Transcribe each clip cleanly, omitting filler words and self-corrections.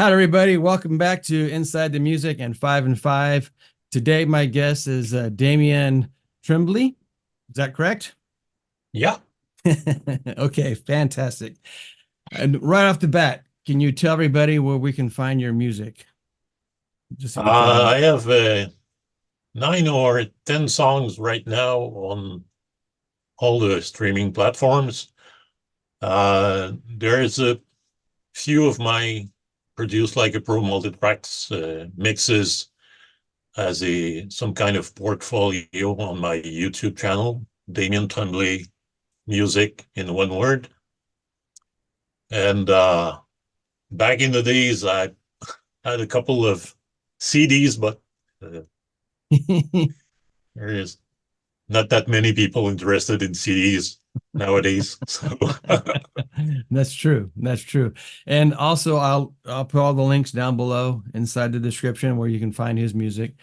Hi, everybody. Welcome back to Inside the Music and 5 and 5. Today, my guest is Damien Tremblay. Is that correct? Yeah. Okay, fantastic. And right off the bat, can you tell everybody where we can find your music? Just if you can. I have 9 or 10 songs right now on all the streaming platforms. There's a few of my produced like a pro multitracks mixes as some kind of portfolio on my YouTube channel, Damien Tremblay Music in one word. And back in the days, I had a couple of CDs, but uh, there is not that many people interested in CDs nowadays. So That's true. That's true. And also I'll put all the links down below inside the description where you can find his music.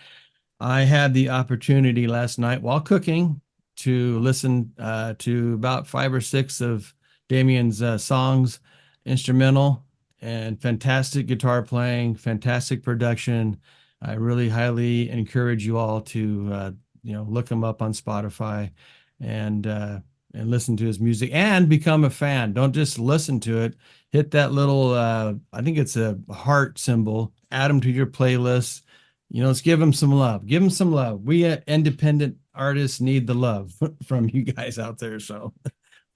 I had the opportunity last night while cooking to listen to about 5 or 6 of Damien's songs, instrumental and fantastic guitar playing, fantastic production. I really highly encourage you all to look him up on Spotify and listen to his music and become a fan. Don't just listen to it. Hit that little I think it's a heart symbol. Add them to your playlist. Let's give them some love. Give them some love. We independent artists need the love from you guys out there. So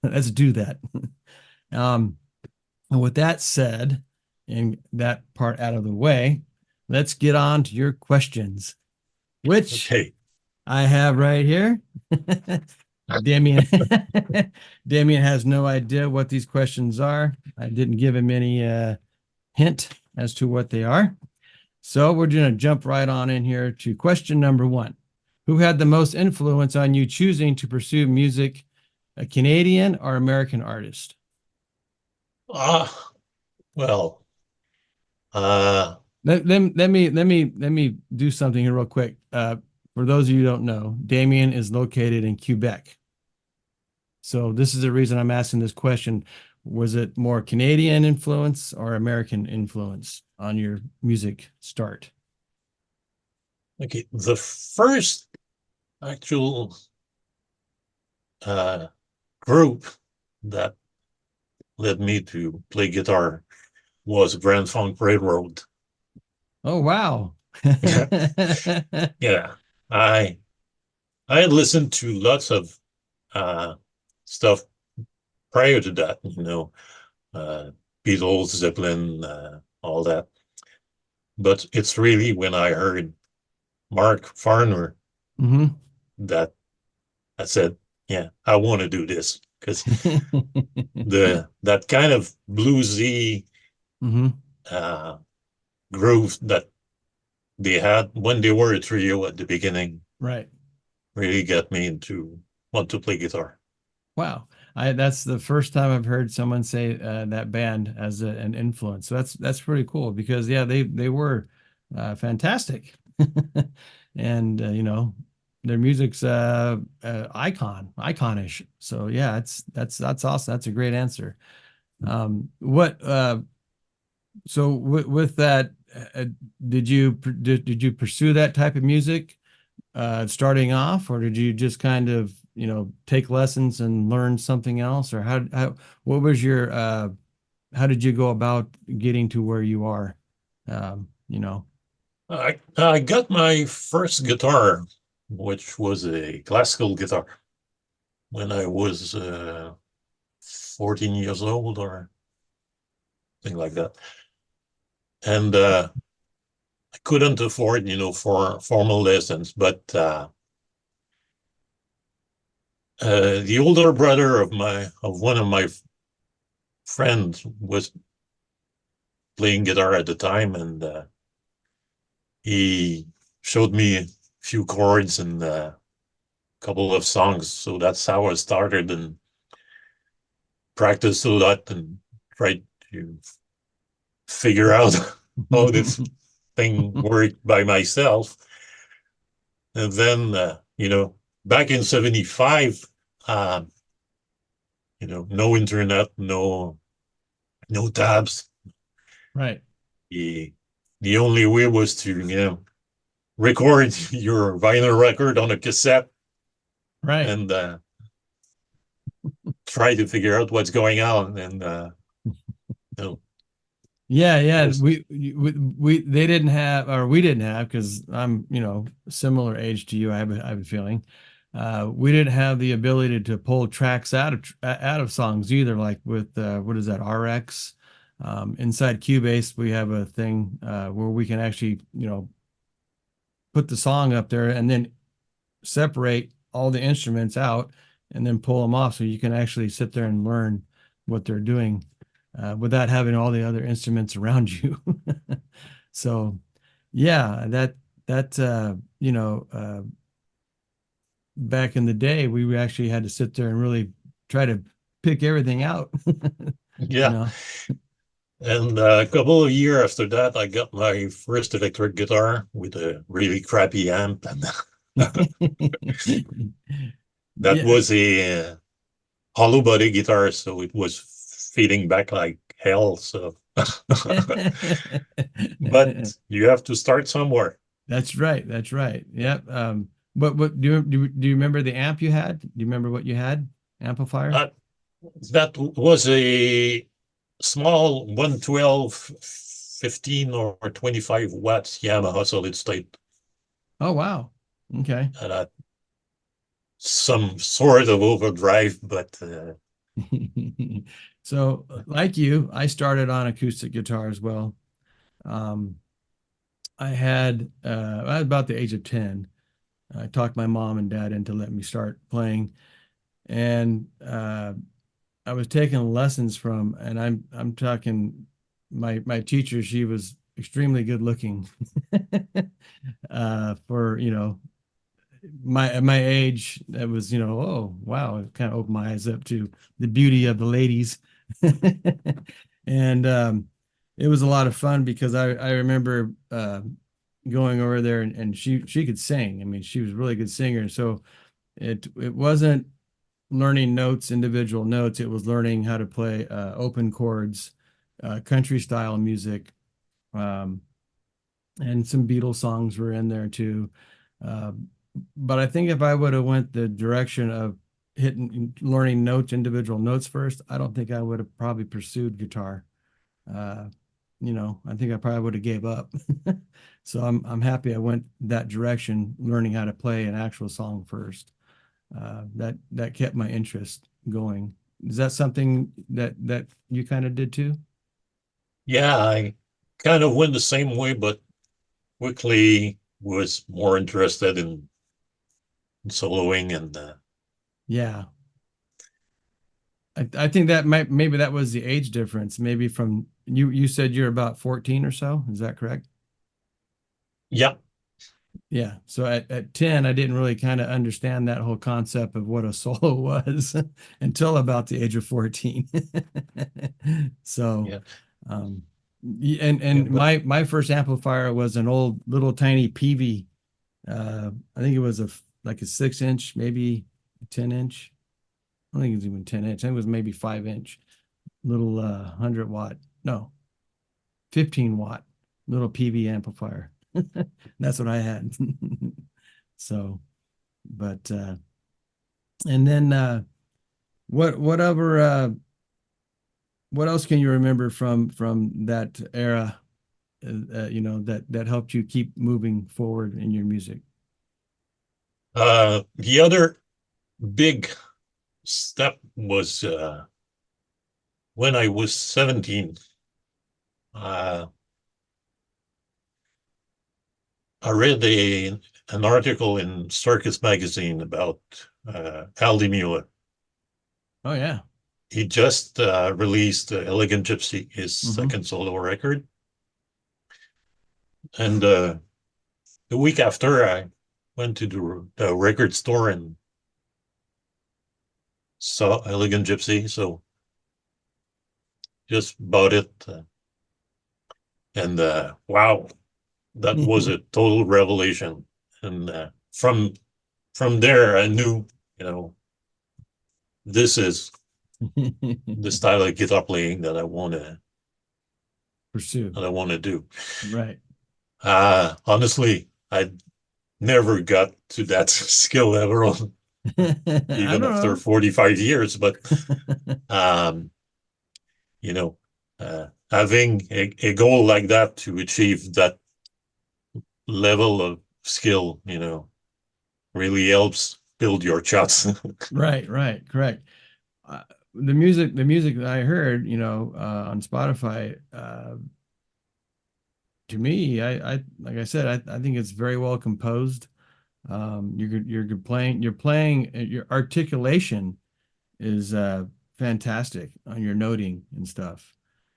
let's do that. Um, and with that said, and that part out of the way, let's get on to your questions, which okay. I have right here. Damien, Damien has no idea what these questions are. I didn't give him any hint as to what they are. So we're going to jump right on in here to question number 1. Who had the most influence on you choosing to pursue music, a Canadian or American artist? Ah, well, uh, Let me do something here real quick. For those of you who don't know, Damien is located in Quebec. So this is the reason I'm asking this question. Was it more Canadian influence or American influence on your music start? okay. The first actual uh, group that led me to play guitar was Grand Funk Railroad. Oh, wow. Yeah, I I had listened to lots of uh, stuff prior to that, uh, Beatles, Zeppelin, all that. But it's really when I heard Mark Farner Hmm. that I said, "Yeah, I want to do this," because the that kind of bluesy Hmm. uh, groove that they had when they were a trio at the beginning Right. really got me into want to play guitar. Wow. That's the first time I've heard someone say that band as an influence. So that's pretty cool because yeah, they were fantastic. And their music's iconish. So yeah, that's awesome. That's a great answer. What so with that uh, did you pursue that type of music starting off, or did you just kind of, take lessons and learn something else, or what was your how did you go about getting to where you are? Um, you know. I got my first guitar, which was a classical guitar, when I was 14 years old or thing like that. And I couldn't afford, for formal lessons, but the older brother of one of my friends was playing guitar at the time, and he showed me a few chords and a couple of songs. So that's how I started and practiced a lot and tried to figure out how this thing worked by myself. And then, back in 75, uh, no internet, no tabs. Right. the only way was to, record your vinyl record on a cassette Right. and try to figure out what's going on. And Yeah. was, They didn't have, or we didn't have, because I'm, similar age to you. I have a feeling. We didn't have the ability to pull tracks out of songs either. Like with what is that, RX? Inside Cubase, we have a thing where we can actually, put the song up there and then separate all the instruments out and then pull them off, so you can actually sit there and learn what they're doing without having all the other instruments around you. So, yeah, back in the day, we actually had to sit there and really try to pick everything out. you yeah. know. And a couple of years after that, I got my first electric guitar with a really crappy amp. And that Yeah. was a hollow body guitar, so it was feeding back like hell. So, but you have to start somewhere. That's right. That's right. Yep. What do you remember the amp you had? Do you remember what you had? Amplifier? Uh, that was a small 112, 15 or 25 watts Yamaha solid state. Oh, wow. Okay. Some sort of overdrive, but So, like you, I started on acoustic guitar as well. Um, I was about the age of 10. I talked my mom and dad into letting me start playing, and I was taking lessons from, and I'm talking my teacher. She was extremely good looking for my age. That was, oh wow, it kind of opened my eyes up to the beauty of the ladies. And it was a lot of fun because I remember going over there, and she could sing. I mean, she was a really good singer. So it wasn't learning notes, individual notes. It was learning how to play open chords, country style music, um, and some Beatles songs were in there too. Uh, but I think if I would have went the direction of learning notes, individual notes first, I don't think I would have probably pursued guitar. Uh, I think I probably would have gave up. So I'm happy I went that direction, learning how to play an actual song first. That kept my interest going. Is that something that you kind of did too? yeah, I kind of went the same way, but quickly was more interested in soloing and Yeah. I think that maybe that was the age difference. Maybe from you said you're about 14 or so. Is that correct? yeah, Yeah. So at 10, I didn't really kind of understand that whole concept of what a solo was until about the age of 14. So, yeah, um, yeah, and but my first amplifier was an old little tiny PV. I think it was like a 6-inch, maybe 10-inch. I don't think it was even 10-inch. I think it was maybe 5-inch little 100 watt, no, 15 watt little PV amplifier. That's what I had. So, but and then whatever what else can you remember from that era? That helped you keep moving forward in your music. the other big step was when I was 17. Uh, I read an article in Circus magazine about Aldi Mueller. Oh yeah. He just released Elegant Gypsy, his Hmm. second solo record. And the week after, I went to the record store and saw Elegant Gypsy. So just bought it. And wow, that was a total revelation. And from there, I knew, you know, this is the style of guitar playing that I want to pursue. that I want to do. Right. Honestly, I never got to that skill level, I don't even after know. 45 years. But you know, having a goal like that to achieve that level of skill, really helps build your chops. Right, right, correct. Uh, the music that I heard, on Spotify, to me, like I said, I think it's very well composed. Your articulation is fantastic on your noting and stuff.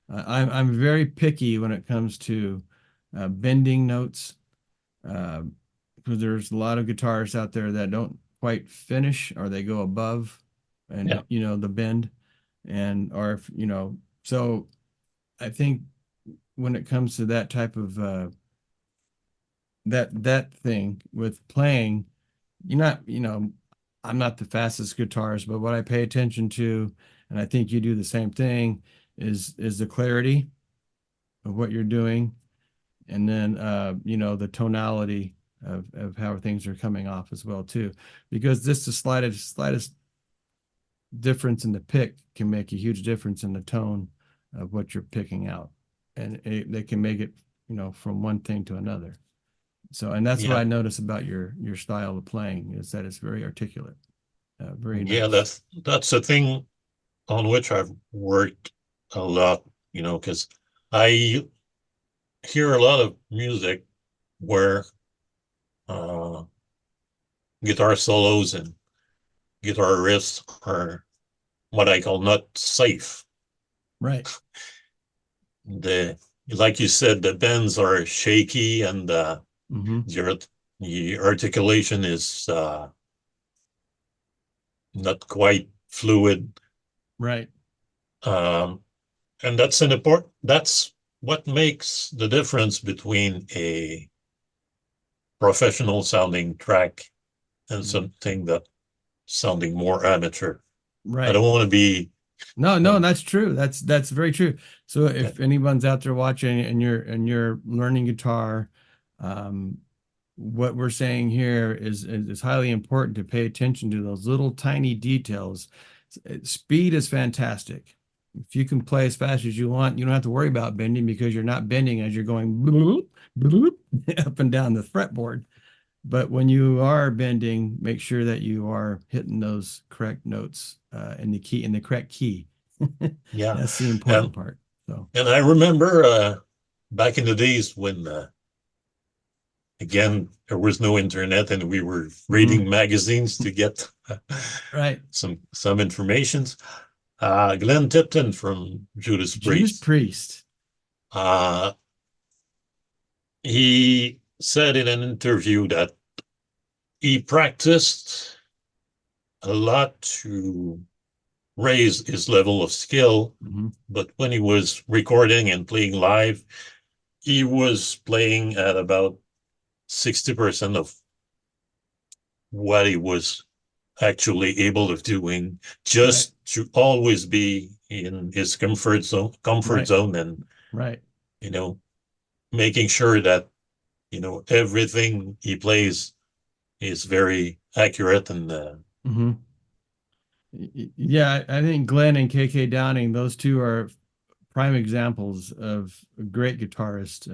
I'm very picky when it comes to bending notes, uh, because there's a lot of guitarists out there that don't quite finish or they go above and Yeah, the bend and or if, so I think when it comes to that type of that thing with playing, you're not, I'm not the fastest guitarist, but what I pay attention to, and I think you do the same thing, is the clarity of what you're doing, and then the tonality of how things are coming off as well too, because just the slightest difference in the pick can make a huge difference in the tone of what you're picking out, and they can make it, from one thing to another. So, and that's what yeah, I notice about your style of playing is that it's very articulate, very yeah. nice. That's the thing on which I've worked a lot. Because I hear a lot of music where uh, guitar solos and guitar riffs are what I call not safe. Right. The Like you said, the bends are shaky and Hmm. the articulation is not quite fluid. Right. Um, and that's what makes the difference between a professional sounding track and Mhm. something that sounding more amateur. I Right. don't want to be No, no, um, that's true. That's very true. So yeah, if anyone's out there watching and you're learning guitar, um, what we're saying here is highly important to pay attention to those little tiny details. Speed is fantastic. If you can play as fast as you want, you don't have to worry about bending because you're not bending as you're going bloop, bloop, up and down the fretboard. But when you are bending, make sure that you are hitting those correct notes in the correct key. yeah. That's the important And part. So, and I remember back in the days when again there was no internet and we were mhm. reading magazines to get Right. some informations. Glenn Tipton from Judas Judas Priest. Priest. Uh, he said in an interview that he practiced a lot to raise his level of skill, Mhm. but when he was recording and playing live, he was playing at about 60% of what he was actually able of doing, Right. just to always be in his comfort Right. zone, and Right. you know making sure that everything he plays is very accurate and Hmm. Yeah, I think Glenn and KK Downing, those two are prime examples of great guitarists.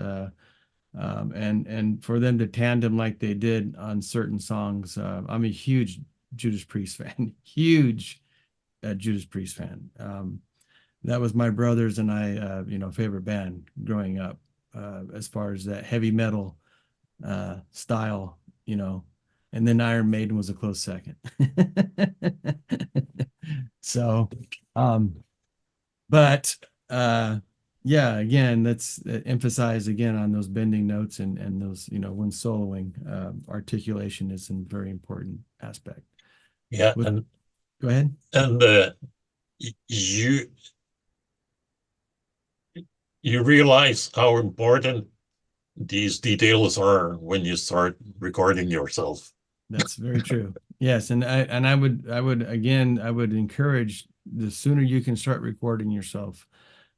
And for them to tandem like they did on certain songs, I'm a huge Judas Priest fan, huge Judas Priest fan. That was my brothers and I, favorite band growing up, as far as that heavy metal style, and then Iron Maiden was a close second. So, um, but yeah, again, let's emphasize again on those bending notes and those, when soloing, articulation is a very important aspect. yeah, With and Go ahead. and you you realize how important these details are when you start recording yourself. That's very true. Yes, and I would encourage the sooner you can start recording yourself,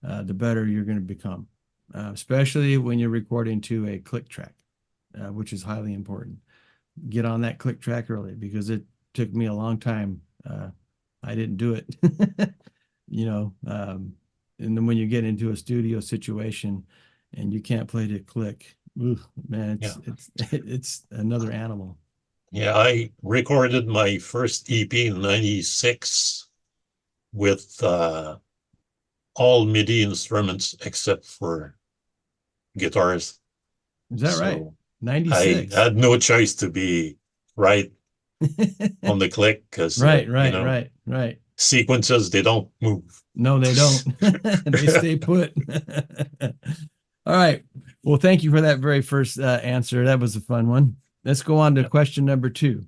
the better you're going to become. especially when you're recording to a click track, which is highly important. Get on that click track early because it took me a long time. I didn't do it, and then when you get into a studio situation and you can't play to click, ooh, man, Yeah. it's another animal. Yeah, I recorded my first EP in 96 with all MIDI instruments except for guitars. Is that right? So I 96. had no choice to be right on the click because, Right. sequences, they don't move. No, they don't. They stay put. All right. Well, thank you for that very first answer. That was a fun one. Let's go on to question number 2.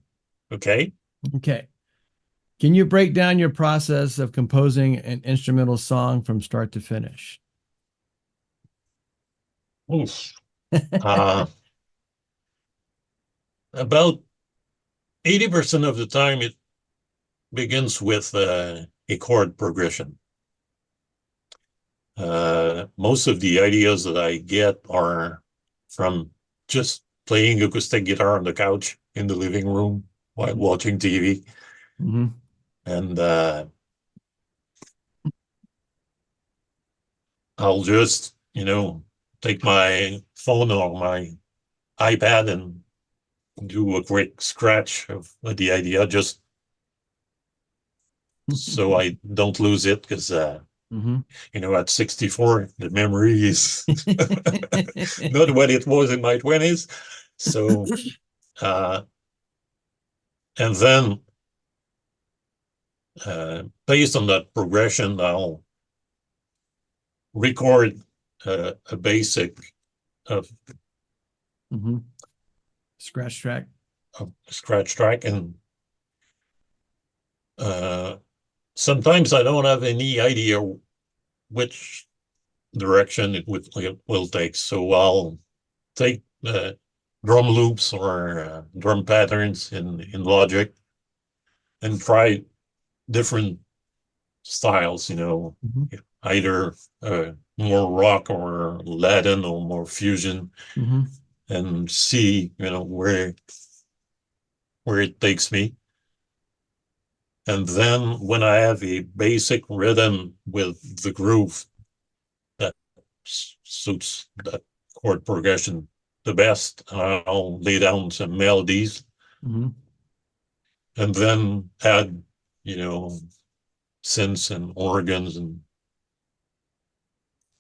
Okay. Okay. Can you break down your process of composing an instrumental song from start to finish? Oof. Uh, about 80% of the time, it begins with a chord progression. Most of the ideas that I get are from just playing acoustic guitar on the couch in the living room while watching TV. Mm-hmm. And I'll just, take my phone or my iPad and do a quick scratch of the idea just so I don't lose it because, Mm-hmm. at 64, the memory is not what it was in my 20s. So, uh, and then based on that progression, I'll record a basic of Mm-hmm. Scratch track. a scratch track, and sometimes I don't have any idea which direction it will take. So I'll take drum loops or drum patterns in Logic and try different styles, Mm-hmm. either more rock or Latin or more fusion, Mm-hmm. and see, where it takes me. And then when I have a basic rhythm with the groove that suits that chord progression the best, I'll lay down some melodies Mm-hmm. and then add, synths and organs and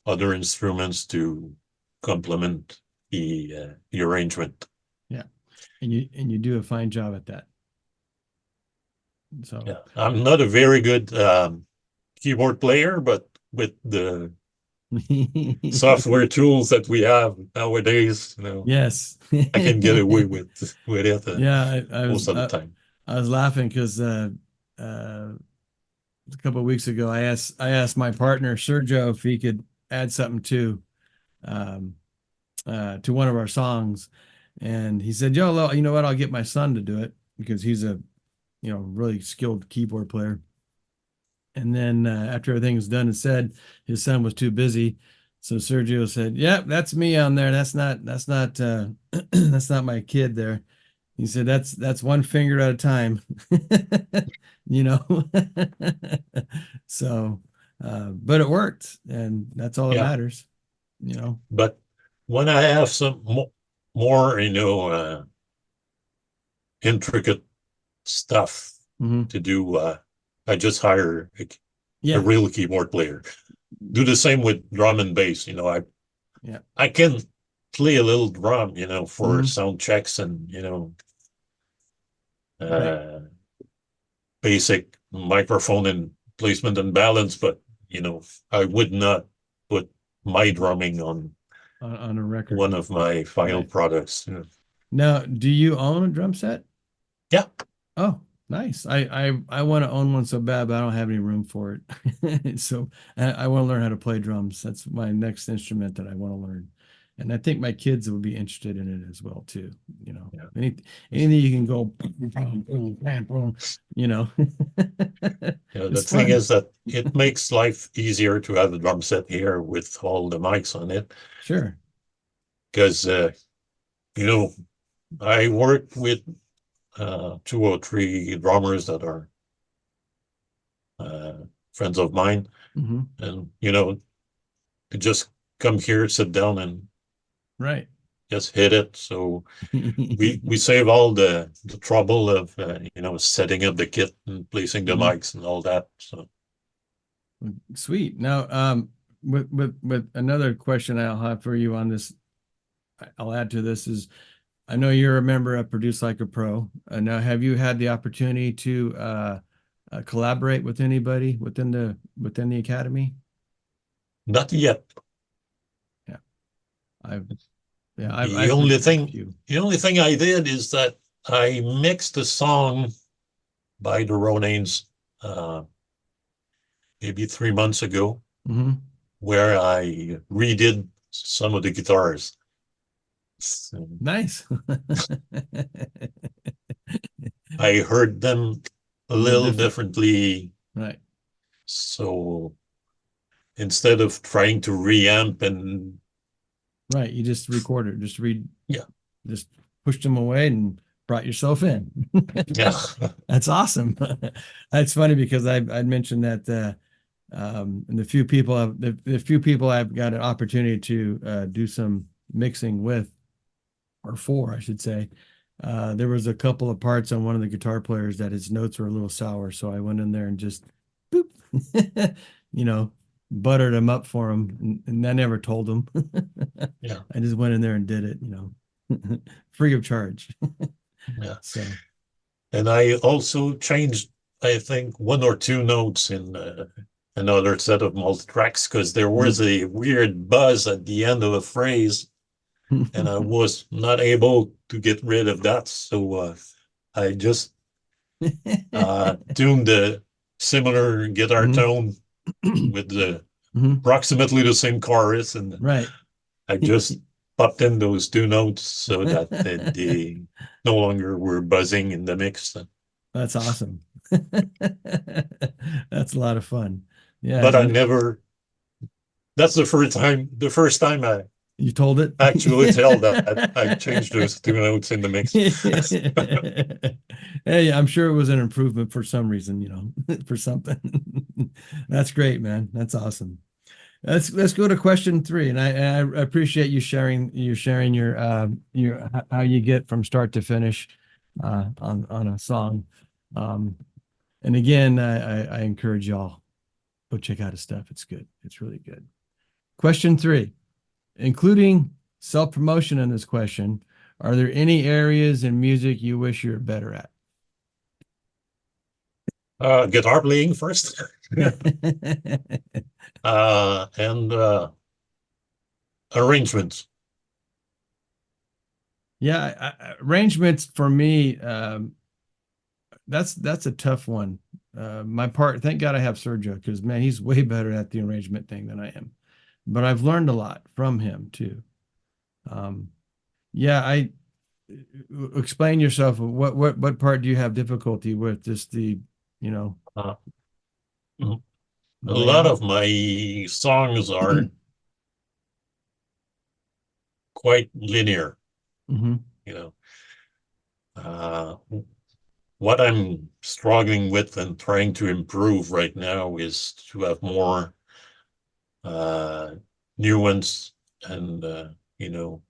other instruments to complement the arrangement. Yeah. And you do a fine job at that. So Yeah, I'm not a very good keyboard player, but with the software tools that we have nowadays, yes. I can get away with it Yeah, I most was of the time. I was laughing because a couple of weeks ago I asked my partner Sergio if he could add something um, to one of our songs, and he said, "Yo, you know what? I'll get my son to do it because he's a really skilled keyboard player." And then after everything was done and said, his son was too busy. So Sergio said, "Yep, that's me on there. That's not that's not my kid there." He said, "That's one finger at a time." you know. So, but it worked, and that's all that Yeah, matters. but when I have some more, intricate stuff Hmm. to do, I just hire a Yeah, real keyboard player. Do the same with drum and bass. yeah. I can play a little drum, for Hmm. sound checks and, Right. uh, basic microphone and placement and balance, but, I would not put my drumming on On a record. one of my final Right. products. Now, do you own a drum set? Yeah. Oh, nice. I want to own one so bad, but I don't have any room for it. So I want to learn how to play drums. That's my next instrument that I want to learn. And I think my kids will be interested in it as well too. You know, Yeah. anything you can go, you know. The It's thing fun. is that it makes life easier to have a drum set here with all the mics on it. Sure. Because, you know, I work with 2 or 3 drummers that are friends of mine. Hmm. And, you know, to just come here, sit down and Right. just hit it. So we save all the trouble of, you know, setting up the kit and placing the Mhm. mics and all that. So Sweet. Now, with another question I'll have for you on this, I'll add to this is, I know you're a member of Produce Like a Pro. Now, have you had the opportunity to collaborate with anybody within the academy? not yet. Yeah, I've yeah, The I've only produced a thing, few. the only thing I did is that I mixed a song by the Ronanes, uh, maybe 3 months ago, Hmm. where I redid some of the guitars. So Nice. I heard them a A little little different, differently. right? So instead of trying to reamp and Right. You just recorded, just read, yeah, just pushed them away and brought yourself in. yeah, That's awesome. That's funny because I'd mentioned that and the few people I've got an opportunity to do some mixing with, or for, I should say. There was a couple of parts on one of the guitar players that his notes were a little sour, so I went in there and just boop, you know, buttered him up for him, and I never told him. yeah, I just went in there and did it, you know, free of charge. yeah. So, And I also changed, I think, 1 or 2 notes in another set of multi-tracks because there was a weird buzz at the end of a phrase, and I was not able to get rid of that. So I just tuned the similar guitar Mhm. tone with the Mhm. approximately the same chorus, and Right. I just popped in those 2 notes so that they no longer were buzzing in the mix. That's awesome. That's a lot of fun. Yeah, But I never. That's the first time I you told it. actually tell that I changed those 2 notes in the mix. Hey, I'm sure it was an improvement for some reason, you know, for something. That's great, man. That's awesome. Let's go to question 3, and I appreciate you sharing your how you get from start to finish on a song. Um, and again, I encourage y'all, go check out his stuff. It's good. It's really good. Question 3, including self-promotion in this question, are there any areas in music you wish you were better at? Guitar playing first, and arrangements. Yeah, arrangements for me, that's a tough one. My part, thank God I have Sergio because man, he's way better at the arrangement thing than I am. But I've learned a lot from him too. Um, yeah, I explain yourself. What part do you have difficulty with? Just the, you know, Uh, a the lot layout. of my songs are quite linear, Hmm. you know. Uh, what I'm struggling with and trying to improve right now is to have more uh, nuance and you know,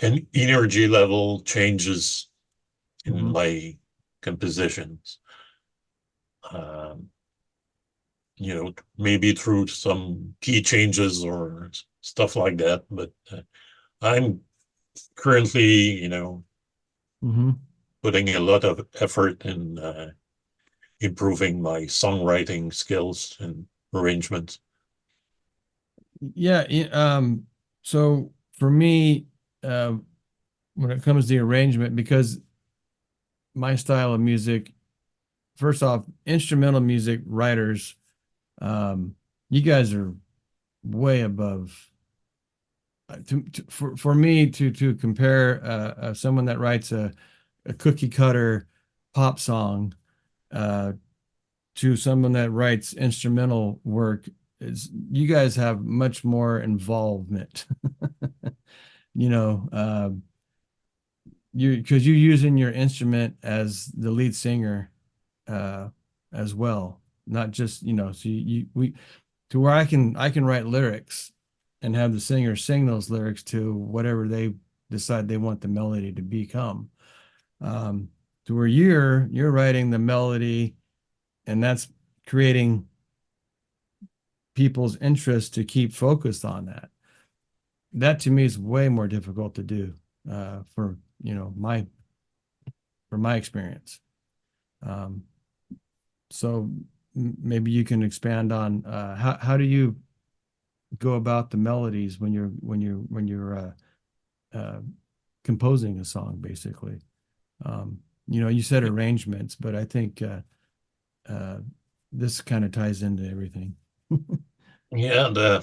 and energy level changes in Hmm. my compositions. Um, you know, maybe through some key changes or stuff like that. But I'm currently, you know, Hmm. putting a lot of effort in improving my songwriting skills and arrangements. Yeah. So for me, uh, when it comes to the arrangement, because my style of music, first off, instrumental music writers, um, you guys are way above. For me to compare someone that writes a cookie cutter pop song uh, to someone that writes instrumental work, is you guys have much more involvement. You know, because you're using your instrument as the lead singer uh, as well, not just, so we to where I can write lyrics and have the singer sing those lyrics to whatever they decide they want the melody to become. Um, to where you're writing the melody, and that's creating people's interest to keep focused on that. That to me is way more difficult to do for my experience. Um, so maybe you can expand on how do you go about the melodies when you're uh, composing a song, basically. You said arrangements, but I think uh, this kind of ties into everything. Yeah,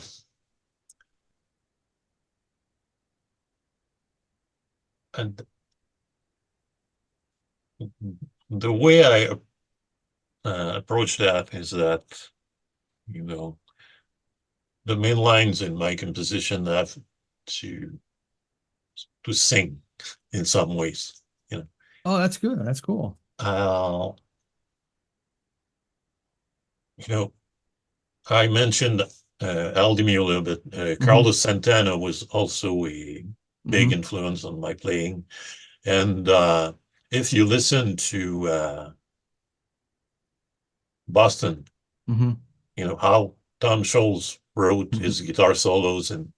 and the way I approach that is that, you know, the main lines in my composition have to sing in some ways. You know, Oh, that's good. That's cool. uh, you know, I mentioned Aldemir a little bit. Hmm. Carlos Santana was also a big Hmm. influence on my playing, and if you listen to Boston, Hmm. how Tom Scholz wrote Hmm. his guitar solos and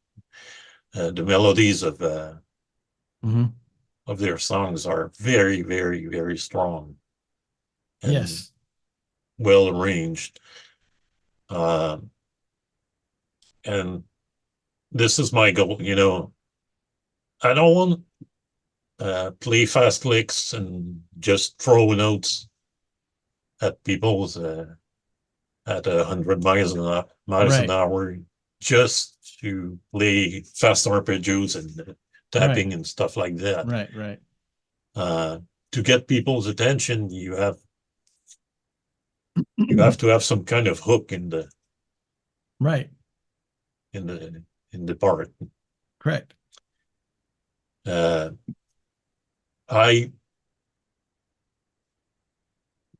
the melodies Hmm. of their songs are very, very, very strong and Yes. well arranged. Uh, and this is my goal. I don't want play fast licks and just throw notes at people at 100 miles an Right. hour just to play fast arpeggios and Right. tapping and stuff like that. Right. Right. Uh, to get people's attention, you have to have some kind of hook Right. in the in the part. Correct. Uh, I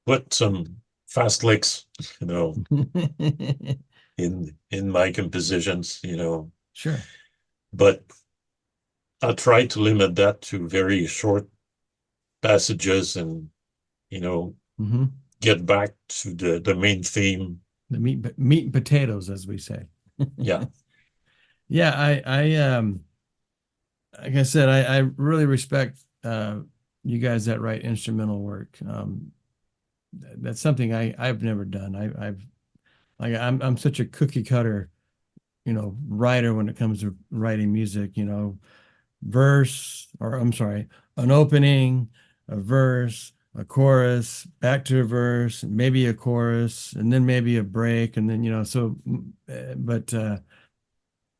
put some fast licks, in my compositions, Sure. but I try to limit that to very short passages and you know Hmm. get back to the main theme. The meat and potatoes, as we say. Yeah, Yeah, like I said, I really respect you guys that write instrumental work. That's something I've never done. I'm such a cookie cutter, writer when it comes to writing music. Verse, or I'm sorry, an opening, a verse, a chorus, back to a verse, maybe a chorus, and then maybe a break, and then but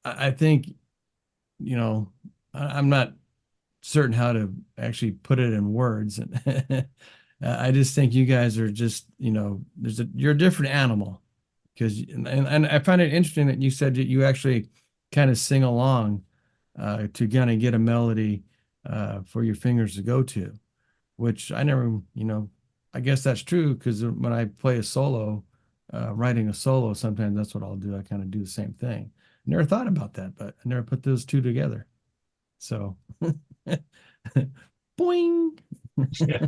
I think I'm not certain how to actually put it in words. I just think you guys are just, you're a different animal because, and I find it interesting that you said that you actually kind of sing along to kind of get a melody for your fingers to go to, which I never, I guess that's true because when I play a solo, writing a solo, sometimes that's what I'll do. I kind of do the same thing. Never thought about that, but I never put those two together. So, boing. yeah,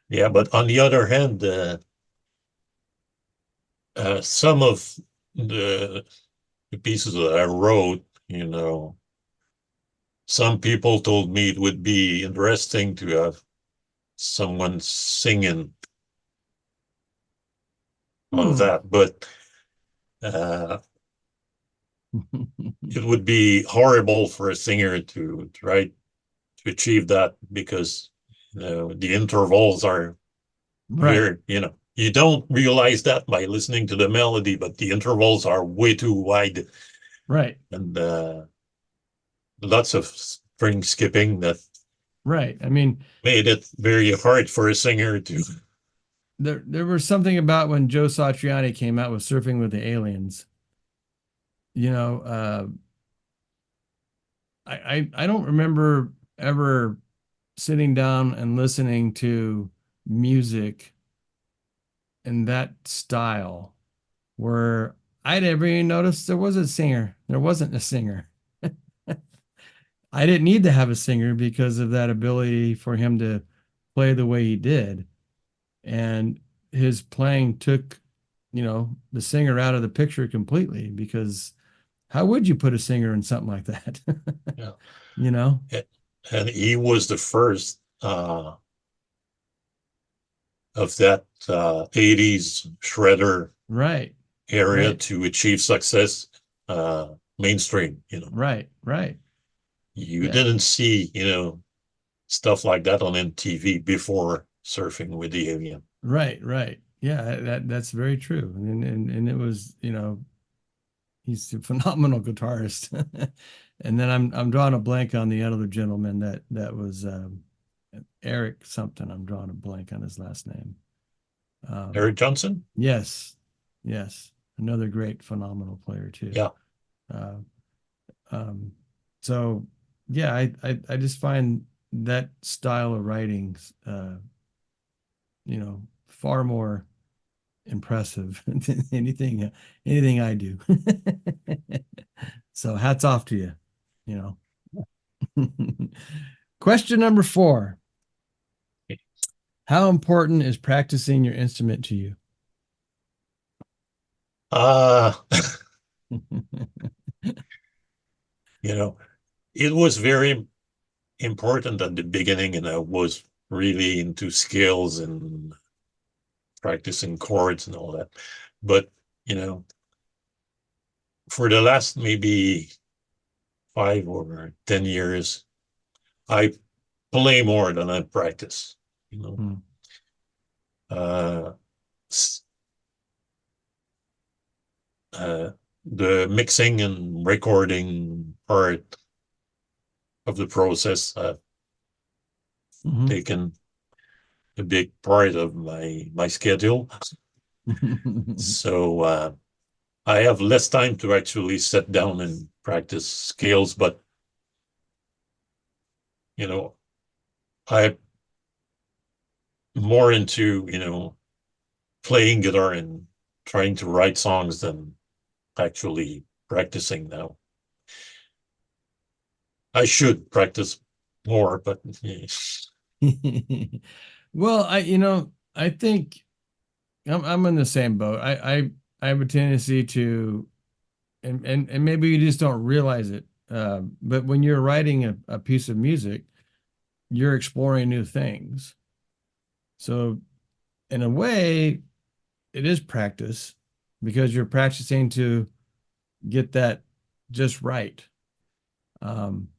yeah. But on the other hand, some of the, the pieces that I wrote, some people told me it would be interesting to have someone singing on Hmm. that, but uh, it would be horrible for a singer to try to achieve that because the intervals are Right. very. you don't realize that by listening to the melody, but the intervals are way too wide, Right. and lots of string skipping that Right. I mean, made it very hard for a singer to. there was something about when Joe Satriani came out with Surfing with the Aliens. You know, I don't remember ever sitting down and listening to music in that style where I'd ever even noticed there was a singer. There wasn't a singer. I didn't need to have a singer because of that ability for him to play the way he did. And his playing took, the singer out of the picture completely because how would you put a singer in something like that? Yeah. You know? And he was the first of that 80s shredder Right. area Right. to achieve success mainstream. Right. Right. You Yeah. didn't see stuff like that on MTV before Surfing with the Alien. Right. Right. Yeah, that's very true. And it was, he's a phenomenal guitarist. And then I'm drawing a blank on the other gentleman that was Eric something. I'm drawing a blank on his last name. Eric Johnson. Yes, yes, another great, phenomenal player too. Yeah. Uh, um, so yeah, I just find that style of writing, far more impressive than anything I do. So hats off to you, you know. Question number 4. How important is practicing your instrument to you? uh you know it was very important at the beginning, and I was really into scales and practicing chords and all that. But for the last maybe 5 or 10 years, I play more than I practice. Hmm. Uh, uh, the mixing and recording part of the process have Mhm. taken a big part of my schedule. So I have less time to actually sit down and practice scales, but I'm more into playing guitar and trying to write songs than actually practicing now. I should practice more, but Well, I think I'm in the same boat. I have a tendency to, and maybe you just don't realize it. But when you're writing a piece of music, you're exploring new things. So in a way, it is practice because you're practicing to get that just right. Um,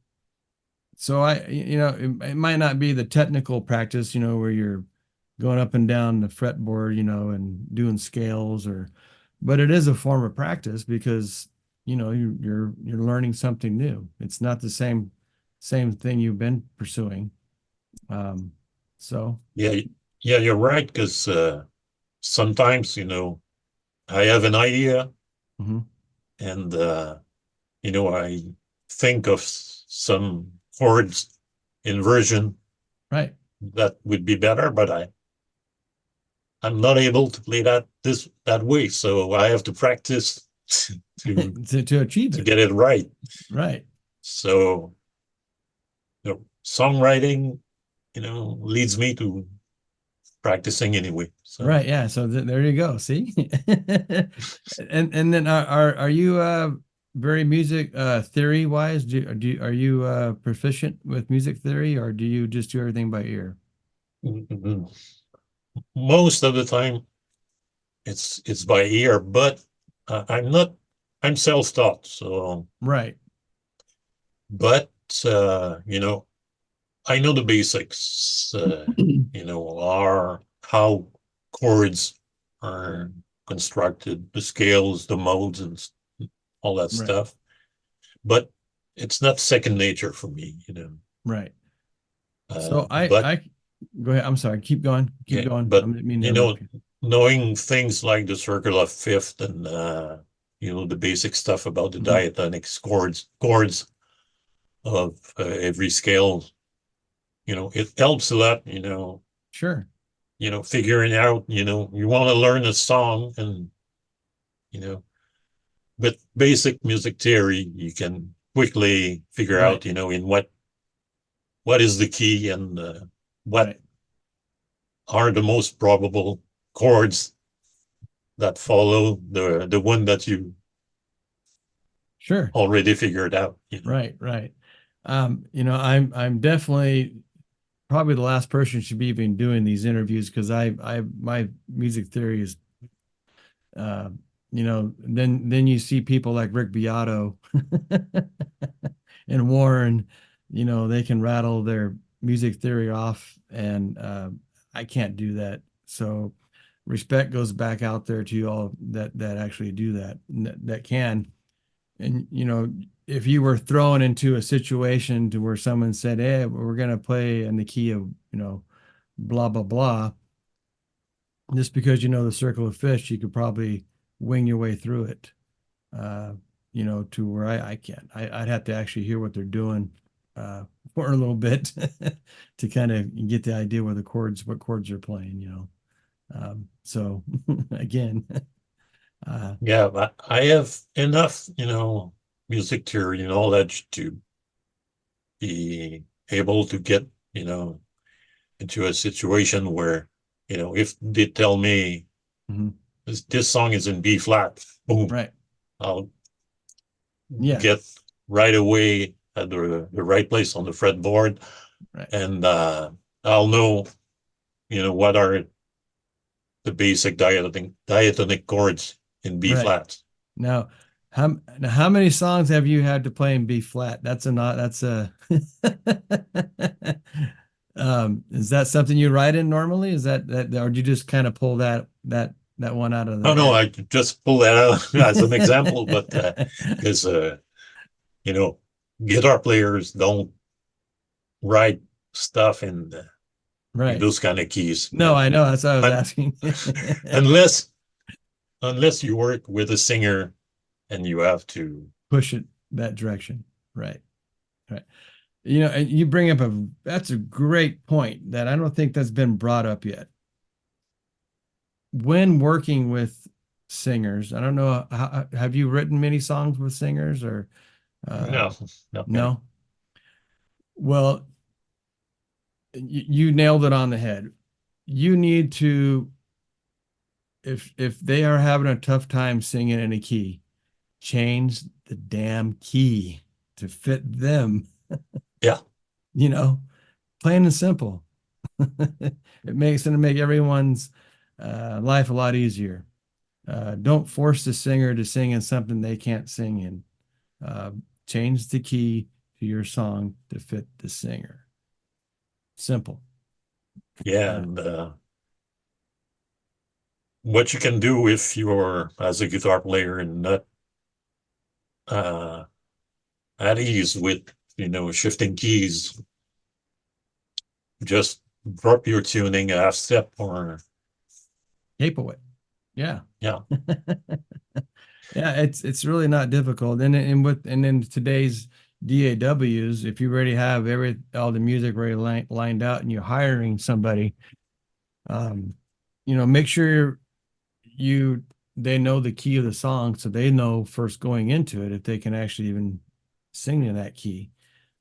so it might not be the technical practice, where you're going up and down the fretboard, and doing scales but it is a form of practice because, you're learning something new. It's not the same thing you've been pursuing. So yeah, yeah, you're right. Because sometimes I have an idea, mhm. and I think of some chords inversion Right. that would be better, but I'm not able to play that way, so I have to practice to To achieve to it. get it right. Right. So songwriting, leads me to practicing anyway. So Right. Yeah. So there you go. See? And then are you very music theory wise? Are you proficient with music theory, or do you just do everything by ear? mm, most of the time it's by ear, but I'm not. I'm self-taught, so Right. but I know the basics. Are how chords are constructed, the scales, the modes, and all that Right. stuff. But it's not second nature for me, you know. Right. So But I go ahead. I'm sorry. Keep going. Keep yeah, going. I but didn't mean to you know, interrupt you. knowing things like the circle of fifth and you know, the basic stuff about the Mhm. diatonic chords of every scale, you know, it helps a lot, Sure. figuring out, you want to learn a song and, you know, with basic music theory, you can quickly figure Right. out, in what is the key and what Right. are the most probable chords that follow the one that you Sure. already figured out, Right. Right. I'm definitely probably the last person should be even doing these interviews because my music theory is, uh, then you see people like Rick Beato and Warren, they can rattle their music theory off, and I can't do that. So respect goes back out there to you all that actually do that, that can. And if you were thrown into a situation to where someone said, "Hey, we're gonna play in the key of blah blah blah," just because you know the circle of fish, you could probably wing your way through it. Uh, to where I can't. I'd have to actually hear what they're doing for a little bit to kind of get the idea where what chords are playing. So again, uh, Yeah, but I have enough, music theory knowledge to be able to get, you know, into a situation where, if they tell me mhm, this song is in B flat, boom, right, I'll yeah, get right away at the right place on the fretboard, right, and I'll know, what are the basic diatonic chords in B right. flat. Now, how many songs have you had to play in B flat? That's a not that's a is that something you write in normally? Is that or do you just kind of pull that one out of Oh the no, air? I just pull that out as an example, but because you know, guitar players don't write stuff in Right. those kind of keys, No, I know. That's what I was un- asking. unless you work with a singer and you have to. Push it that direction. Right. Right. And you bring up that's a great point that I don't think that's been brought up yet. When working with singers, I don't know, have you written many songs with singers or No, not many. no? Well, you nailed it on the head. You need to, if they are having a tough time singing in a key, change the damn key to fit them, Yeah, you know, plain and simple. It's going to make everyone's life a lot easier. Don't force the singer to sing in something they can't sing in. Uh, Change the key to your song to fit the singer. Simple. yeah, Uh, and what you can do if you're as a guitar player and not uh, at ease with shifting keys, just drop your tuning a half step, or Cape away. Yeah. yeah, Yeah, it's really not difficult. And in today's DAWs, if you already have all the music already lined out and you're hiring somebody, um, make sure you they know the key of the song so they know first going into it if they can actually even sing in that key.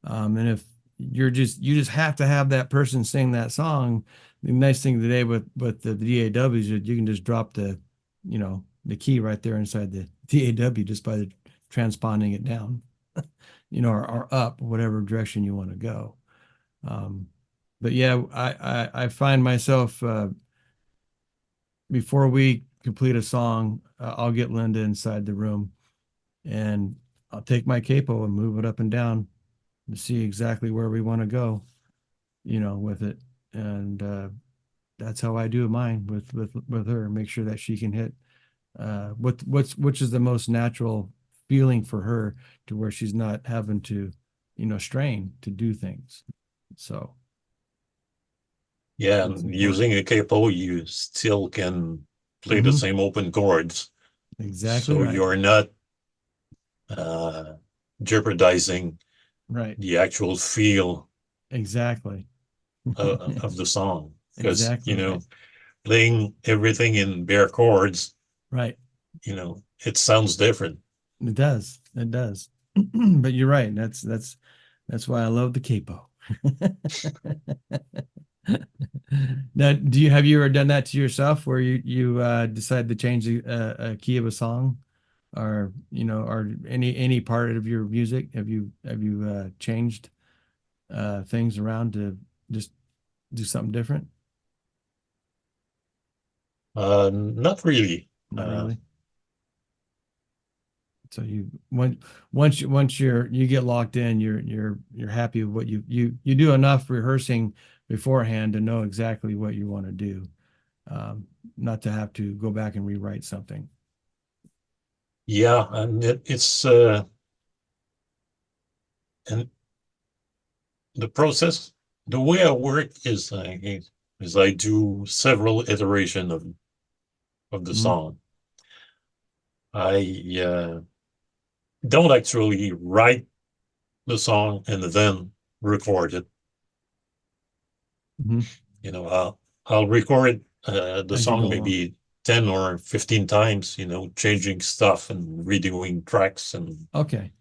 And if you just have to have that person sing that song. The nice thing today with the DAWs is you can just drop the key right there inside the DAW just by transponding it down, or up, whatever direction you want to go. Um, but yeah, I find myself before we complete a song, I'll get Linda inside the room and I'll take my capo and move it up and down to see exactly where we want to go, with it. And that's how I do mine with her. Make sure that she can hit which is the most natural feeling for her, to where she's not having to, strain to do things. So Yeah, it's and important. using a capo, you still can play the Hmm. same open chords, Exactly so right. you're not uh, jeopardizing Right. the actual feel Exactly. of the song. Because, Exactly right. playing everything in bare chords, Right. it sounds different. It does. It does. But you're right. That's why I love the capo. Now, have you ever done that to yourself, where you decide to change a key of a song, or or any part of your music? Have you changed things around to just do something different? Not really. Not really. So once you get locked in, you're happy with what you do enough rehearsing beforehand to know exactly what you want to do, not to have to go back and rewrite something. Yeah, and and the process, the way I work is I do several iterations of the Hmm. song. I don't actually write the song and then record it. Hmm. I'll record the As you go song along. maybe 10 or 15 times, changing stuff and redoing tracks. And Okay.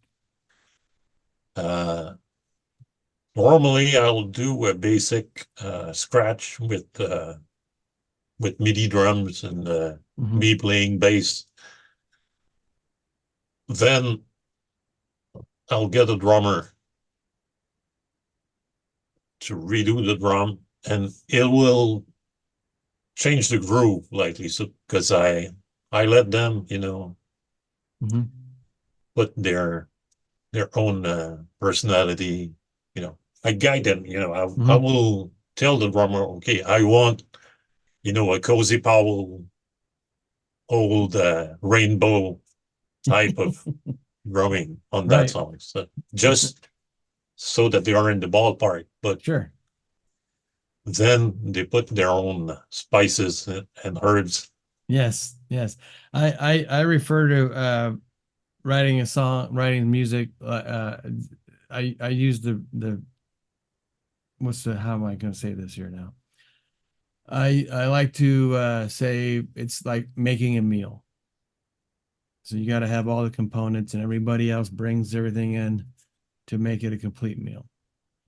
uh, normally I'll do a basic scratch with MIDI drums and Hmm. me playing bass. Then I'll get a drummer to redo the drum, and it will change the groove lightly. So because I let them, Hmm. put their own personality. I guide them. I Hmm. will tell the drummer, okay, I want a cozy powell, old rainbow type of drumming on that Right. song. So just so that they are in the ballpark. But Sure. then they put their own spices and herbs. Yes. Yes. I refer to writing a song, writing music. I use the what's the how am I going to say this here now? I like to say it's like making a meal. So you got to have all the components, and everybody else brings everything in to make it a complete meal.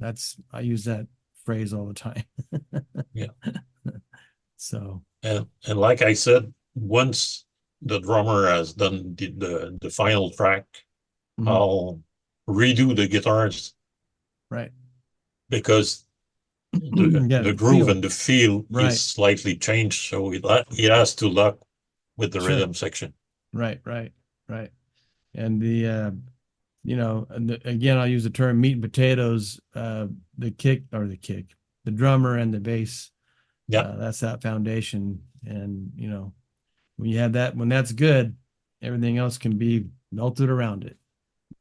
I use that phrase all the time. Yeah. So, And like I said, once the drummer has done the final track, mhm, I'll redo the guitars right. because You got the to groove feel and the feel is right. slightly changed, so it has to lock with the Sure. rhythm section. Right, right, right. And again, I'll use the term meat and potatoes, the drummer and the bass. Yeah, That's that foundation. And, when you have that, when that's good, everything else can be melted around it.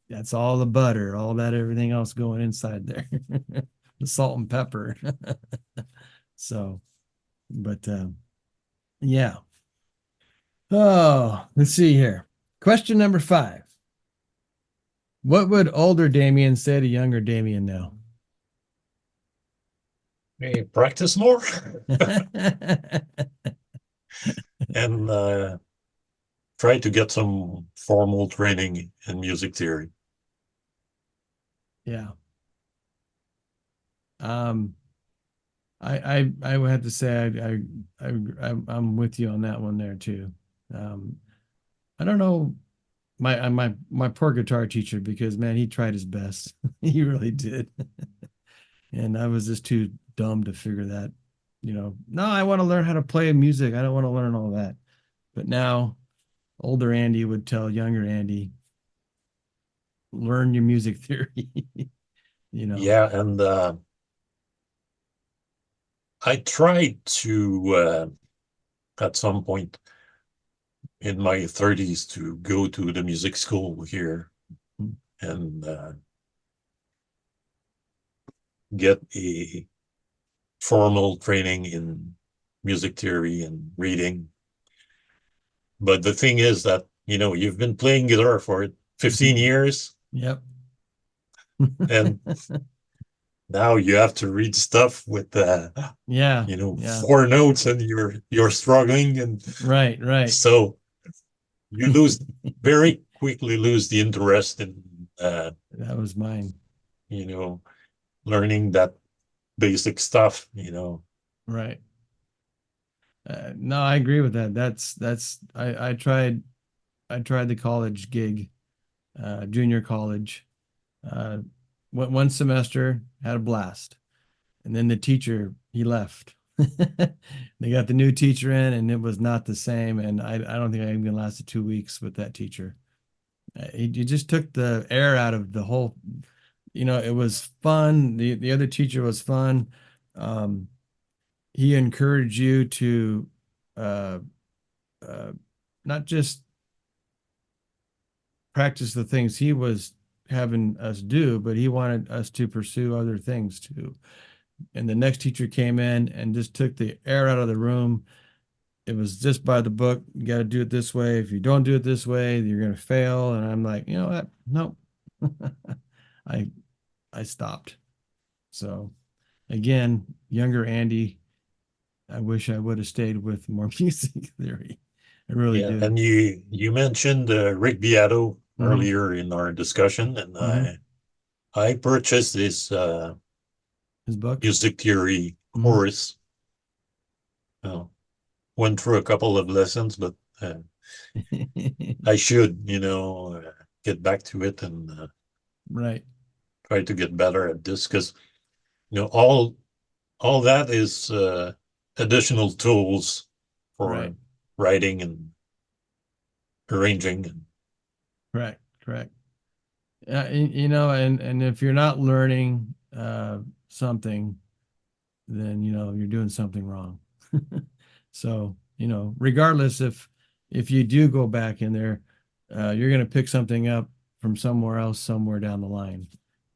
That's all the butter, all that, everything else going inside there, the salt and pepper. So, but yeah. Oh, let's see here. Question number 5. What would older Damien say to younger Damien now? hey, practice more and try to get some formal training in music theory. Yeah. Um, I would have to say I'm with you on that one there too. Um, I don't know my poor guitar teacher, because man, he tried his best. He really did. And I was just too dumb to figure that, no, I want to learn how to play music. I don't want to learn all that. But now older Andy would tell younger Andy, learn your music theory, you know. Yeah, and I tried to at some point in my 30s to go to the music school here and get a formal training in music theory and reading. But the thing is that, you've been playing guitar for 15 years. Yep. And now you have to read stuff with Yeah. 4 notes, and you're struggling, and Right. so you very quickly lose the interest in That was mine. Learning that basic stuff. Right. No, I agree with that. I tried the college gig, junior college. Went one semester, had a blast. And then the teacher, he left. They got the new teacher in, and it was not the same. And I don't think I even lasted 2 weeks with that teacher. He just took the air out of the whole, it was fun. The other teacher was fun. He encouraged you to uh, uh, not just practice the things he was having us do, but he wanted us to pursue other things too. And the next teacher came in and just took the air out of the room. It was just by the book. You got to do it this way. If you don't do it this way, you're going to fail. And I'm like, you know what? No. I I stopped. So again, younger Andy, I wish I would have stayed with more music theory. I really Yeah, do. and you mentioned Rick Beato Mm-hmm. earlier in our discussion, and Mm-hmm. I purchased this His book. music theory Mm-hmm. course. Went through a couple of lessons, but I should, get back to it and Right. try to get better at this, because all that is additional tools Right. for writing and arranging. Correct. And if you're not learning something, then you're doing something wrong. So regardless if you do go back in there, you're going to pick something up from somewhere else, somewhere down the line,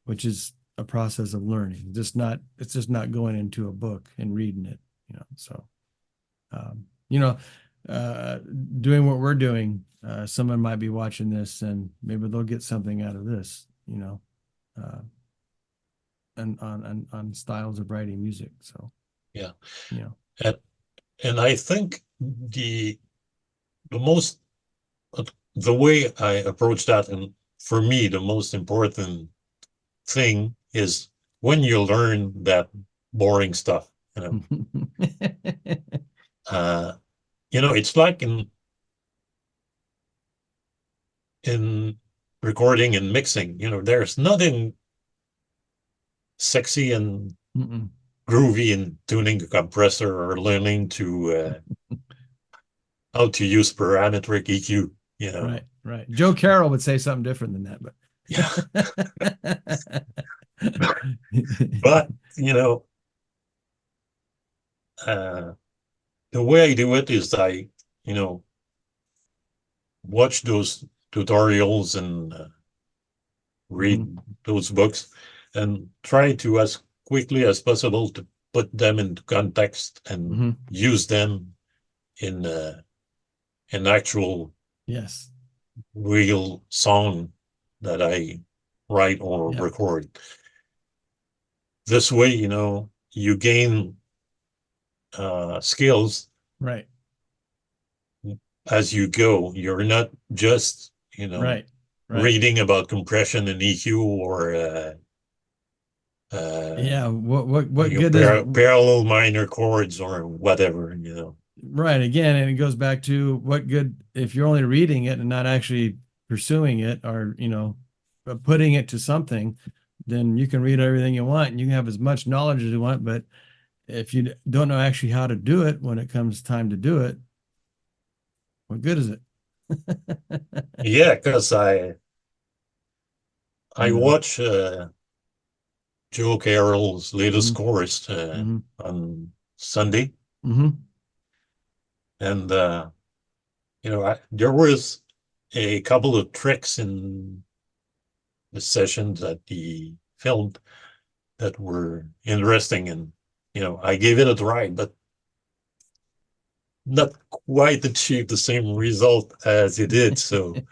which is a process of learning. It's just not going into a book and reading it. So um, you know, uh, doing what we're doing, someone might be watching this and maybe they'll get something out of this, uh, and on styles of writing music. So, Yeah. you know, And, and I think the most, the way I approach that, and for me, the most important thing is when you learn that boring stuff, uh, it's like in recording and mixing, there's nothing sexy and Mm-mm. groovy in tuning a compressor or learning to how to use parametric EQ. Right. Joe Carroll would say something different than that, but Yeah. But uh, the way I do it is you know, watch those tutorials and read Mhm. those books and try to, as quickly as possible, to put them into context and Mhm. use them in an actual Yes. real song that I write or Yep. record. This way, you gain skills Right. as you go. You're not just, Right. Right. reading about compression and EQ or Yeah. What good is parallel minor chords or whatever. right again? And it goes back to what good if you're only reading it and not actually pursuing it or putting it to something, then you can read everything you want and you can have as much knowledge as you want, but if you don't know actually how to do it when it comes time to do it, what good is it? Yeah, because I You know. watch Joe Carroll's latest Mhm. course Mhm. on Sunday. Mm-hmm. And, there was a couple of tricks in the sessions that he filmed that were interesting. And, I gave it a try, but not quite achieved the same result as he did. So,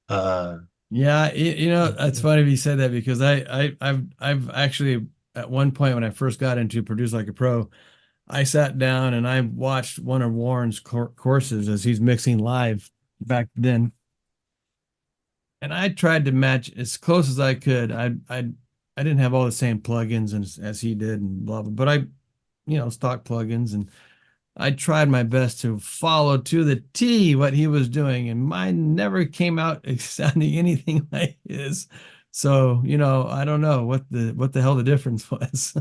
uh, Yeah, it's funny if you said that because I've actually at one point when I first got into Produce Like a Pro, I sat down and I watched one of Warren's courses as he's mixing live back then, and I tried to match as close as I could. I didn't have all the same plugins as he did and blah blah, but stock plugins, and I tried my best to follow to the T what he was doing, and mine never came out sounding anything like his. So, I don't know what the hell the difference was.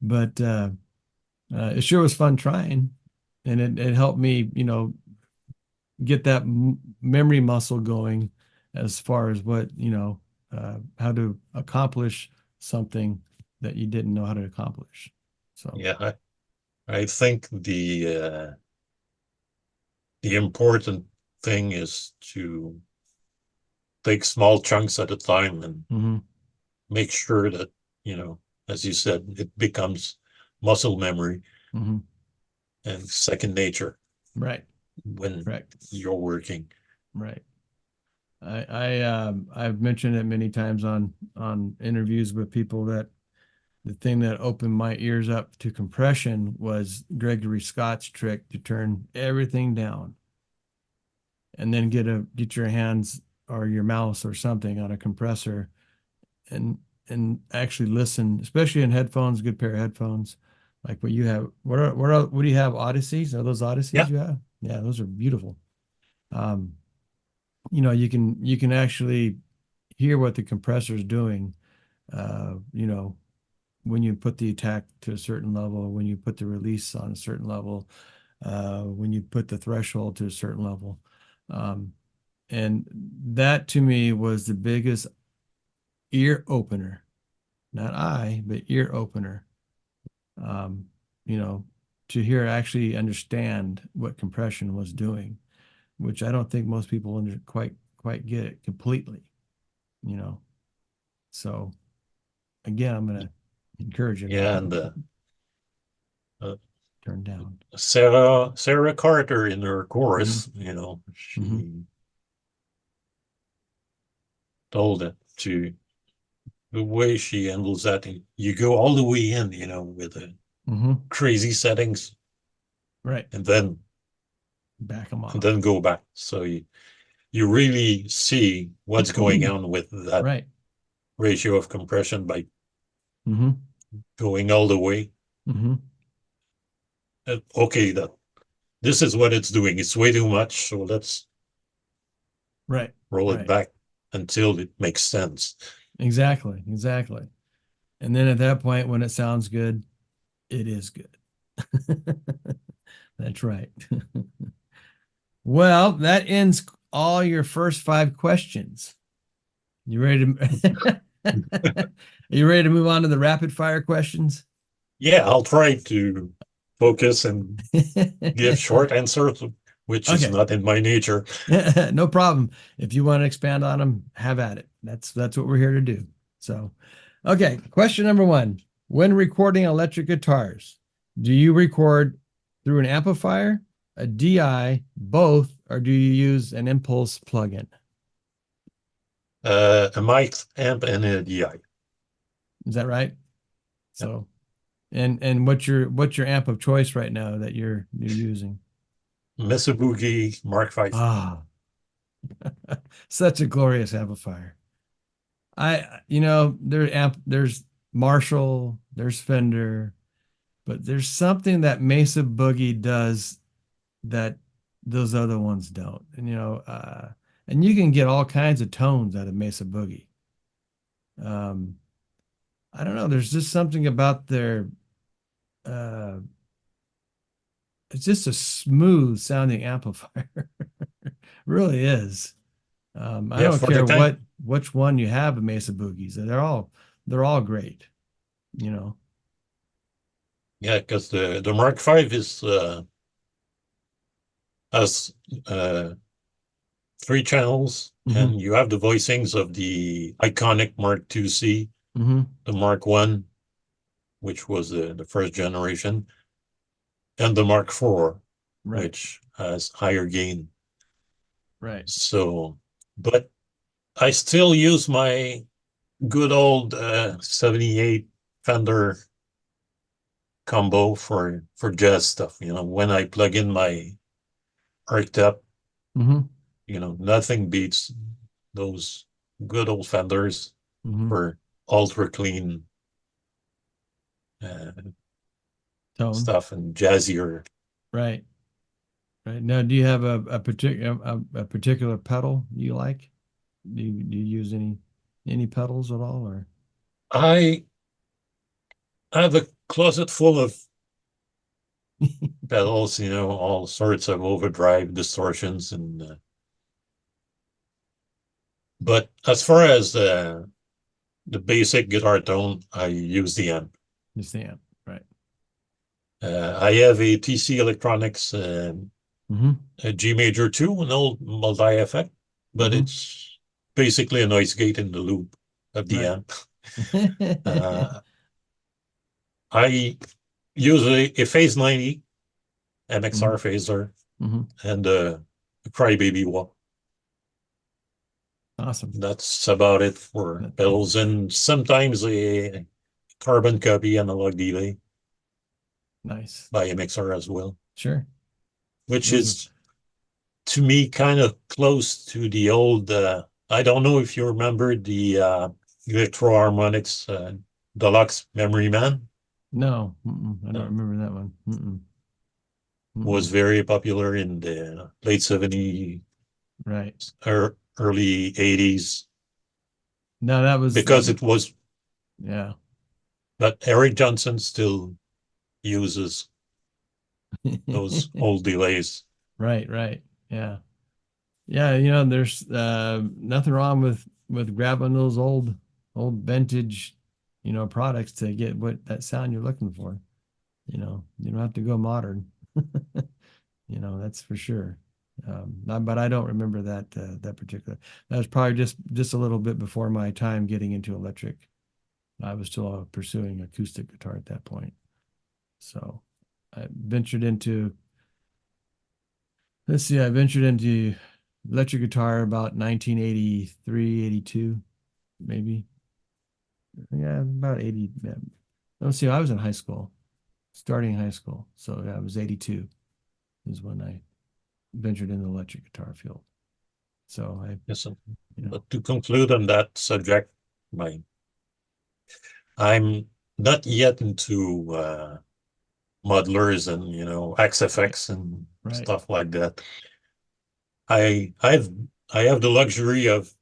But it sure was fun trying, and it helped me, get that memory muscle going as far as what, how to accomplish something that you didn't know how to accomplish. So, yeah, I think the important thing is to take small chunks at a time and mhm. make sure that, as you said, it becomes muscle memory Mm-hmm. and second nature Right. when Correct. you're working. Right. I've mentioned it many times on interviews with people that the thing that opened my ears up to compression was Gregory Scott's trick to turn everything down and then get your hands or your mouse or something on a compressor and actually listen, especially in headphones, good pair of headphones, like what you have. What do you have? Odysseys? Are those Odysseys Yeah. you have? Yeah, those are beautiful. Um, you can actually hear what the compressor is doing. When you put the attack to a certain level, when you put the release on a certain level, when you put the threshold to a certain level. And that to me was the biggest ear opener, not but ear opener. Um, you know, to hear actually understand what compression was doing, which I don't think most people quite get it completely, you know. So again, I'm gonna encourage you Yeah, to and uh, turn down. Sarah Carter in her Mm-hmm. chorus, Mm-hmm. she told it to the way she handles that. You go all the way in, with the Mm-hmm. crazy settings, Right. and then Back them and off. then go back. So you really see what's going on with that Right. ratio of compression by Mm-hmm. going all the way. Mm-hmm. Okay, this is what it's doing. It's way too much, so let's Right. roll it Right. back until it makes sense. Exactly. Exactly. And then at that point, when it sounds good, it is good. That's right. Well, that ends all your first five questions. You ready to Are you ready to move on to the rapid fire questions? Yeah, I'll try to focus and give short answers, which is Okay. not in my nature. No problem. If you want to expand on them, have at it. That's what we're here to do. So, okay, question number one. When recording electric guitars, do you record through an amplifier, a DI, both, or do you use an impulse plugin? A mic amp and a DI. Is that right? Yep. So, and what's your amp of choice right now that you're using? Mitsubishi Mark V. Ah, such a glorious amplifier. There's Marshall, there's Fender, but there's something that Mesa Boogie does that those other ones don't. And you can get all kinds of tones out of Mesa Boogie. Um, I don't know. There's just something about uh, it's just a smooth sounding amplifier. Really is. I Yeah, don't for the care kind. which one you have of Mesa Boogies. They're all great, you know. Yeah, because the Mark V is has three channels, Mm-hmm. and you have the voicings of the iconic Mark IIc, Mm-hmm. the Mark I, which was the first generation, and the Mark IV, Right. which has higher gain. Right. So, but I still use my good old 78 Fender combo for jazz stuff. When I plug in my Arctep, Mm-hmm. nothing beats those good old Fenders Mm-hmm. for ultra clean uh, Tone. stuff and jazzier. Right. Right. Now, do you have a particular a particular pedal you like? Do you use any pedals at all or? I have a closet full of pedals, all sorts of overdrive distortions, but as far as the basic guitar tone, I use the amp. Just the amp. Right. I have a TC Electronics Mm-hmm. a G Major 2, an old multi-effect, but Mm-hmm. it's basically a noise gate in the loop of the Right. amp. Uh, I use a Phase 90 Mm-hmm. MXR phaser Mm-hmm. and a Crybaby wah. Awesome. That's about it for pedals, and sometimes a carbon copy analog delay Nice. by MXR as well, Sure. which Those are is to me kind of close to the old. I don't know if you remember the Electro Harmonics Deluxe Memory Man. no. Mm-mm, I don't Uh, remember that one. Mm-mm, was mm-mm. very popular in the late 70s Right. or early 80s No, that was because it was, yeah. but Eric Johnson still uses those old delays. Right, right. Yeah. Yeah, there's nothing wrong with grabbing those old vintage, products to get what that sound you're looking for. You don't have to go modern. That's for sure. But I don't remember that particular. That was probably just a little bit before my time getting into electric. I was still pursuing acoustic guitar at that point. So I ventured into let's see, I ventured into electric guitar about 1983, 82, maybe. Yeah, about 80. Yeah. Let's see, I was in high school, starting high school. So yeah, it was 82 is when I ventured in the electric guitar field. So Yes, you know, but to conclude on that subject, my I'm not yet into modelers and right, XFX and right. stuff like that. I I've I have the luxury of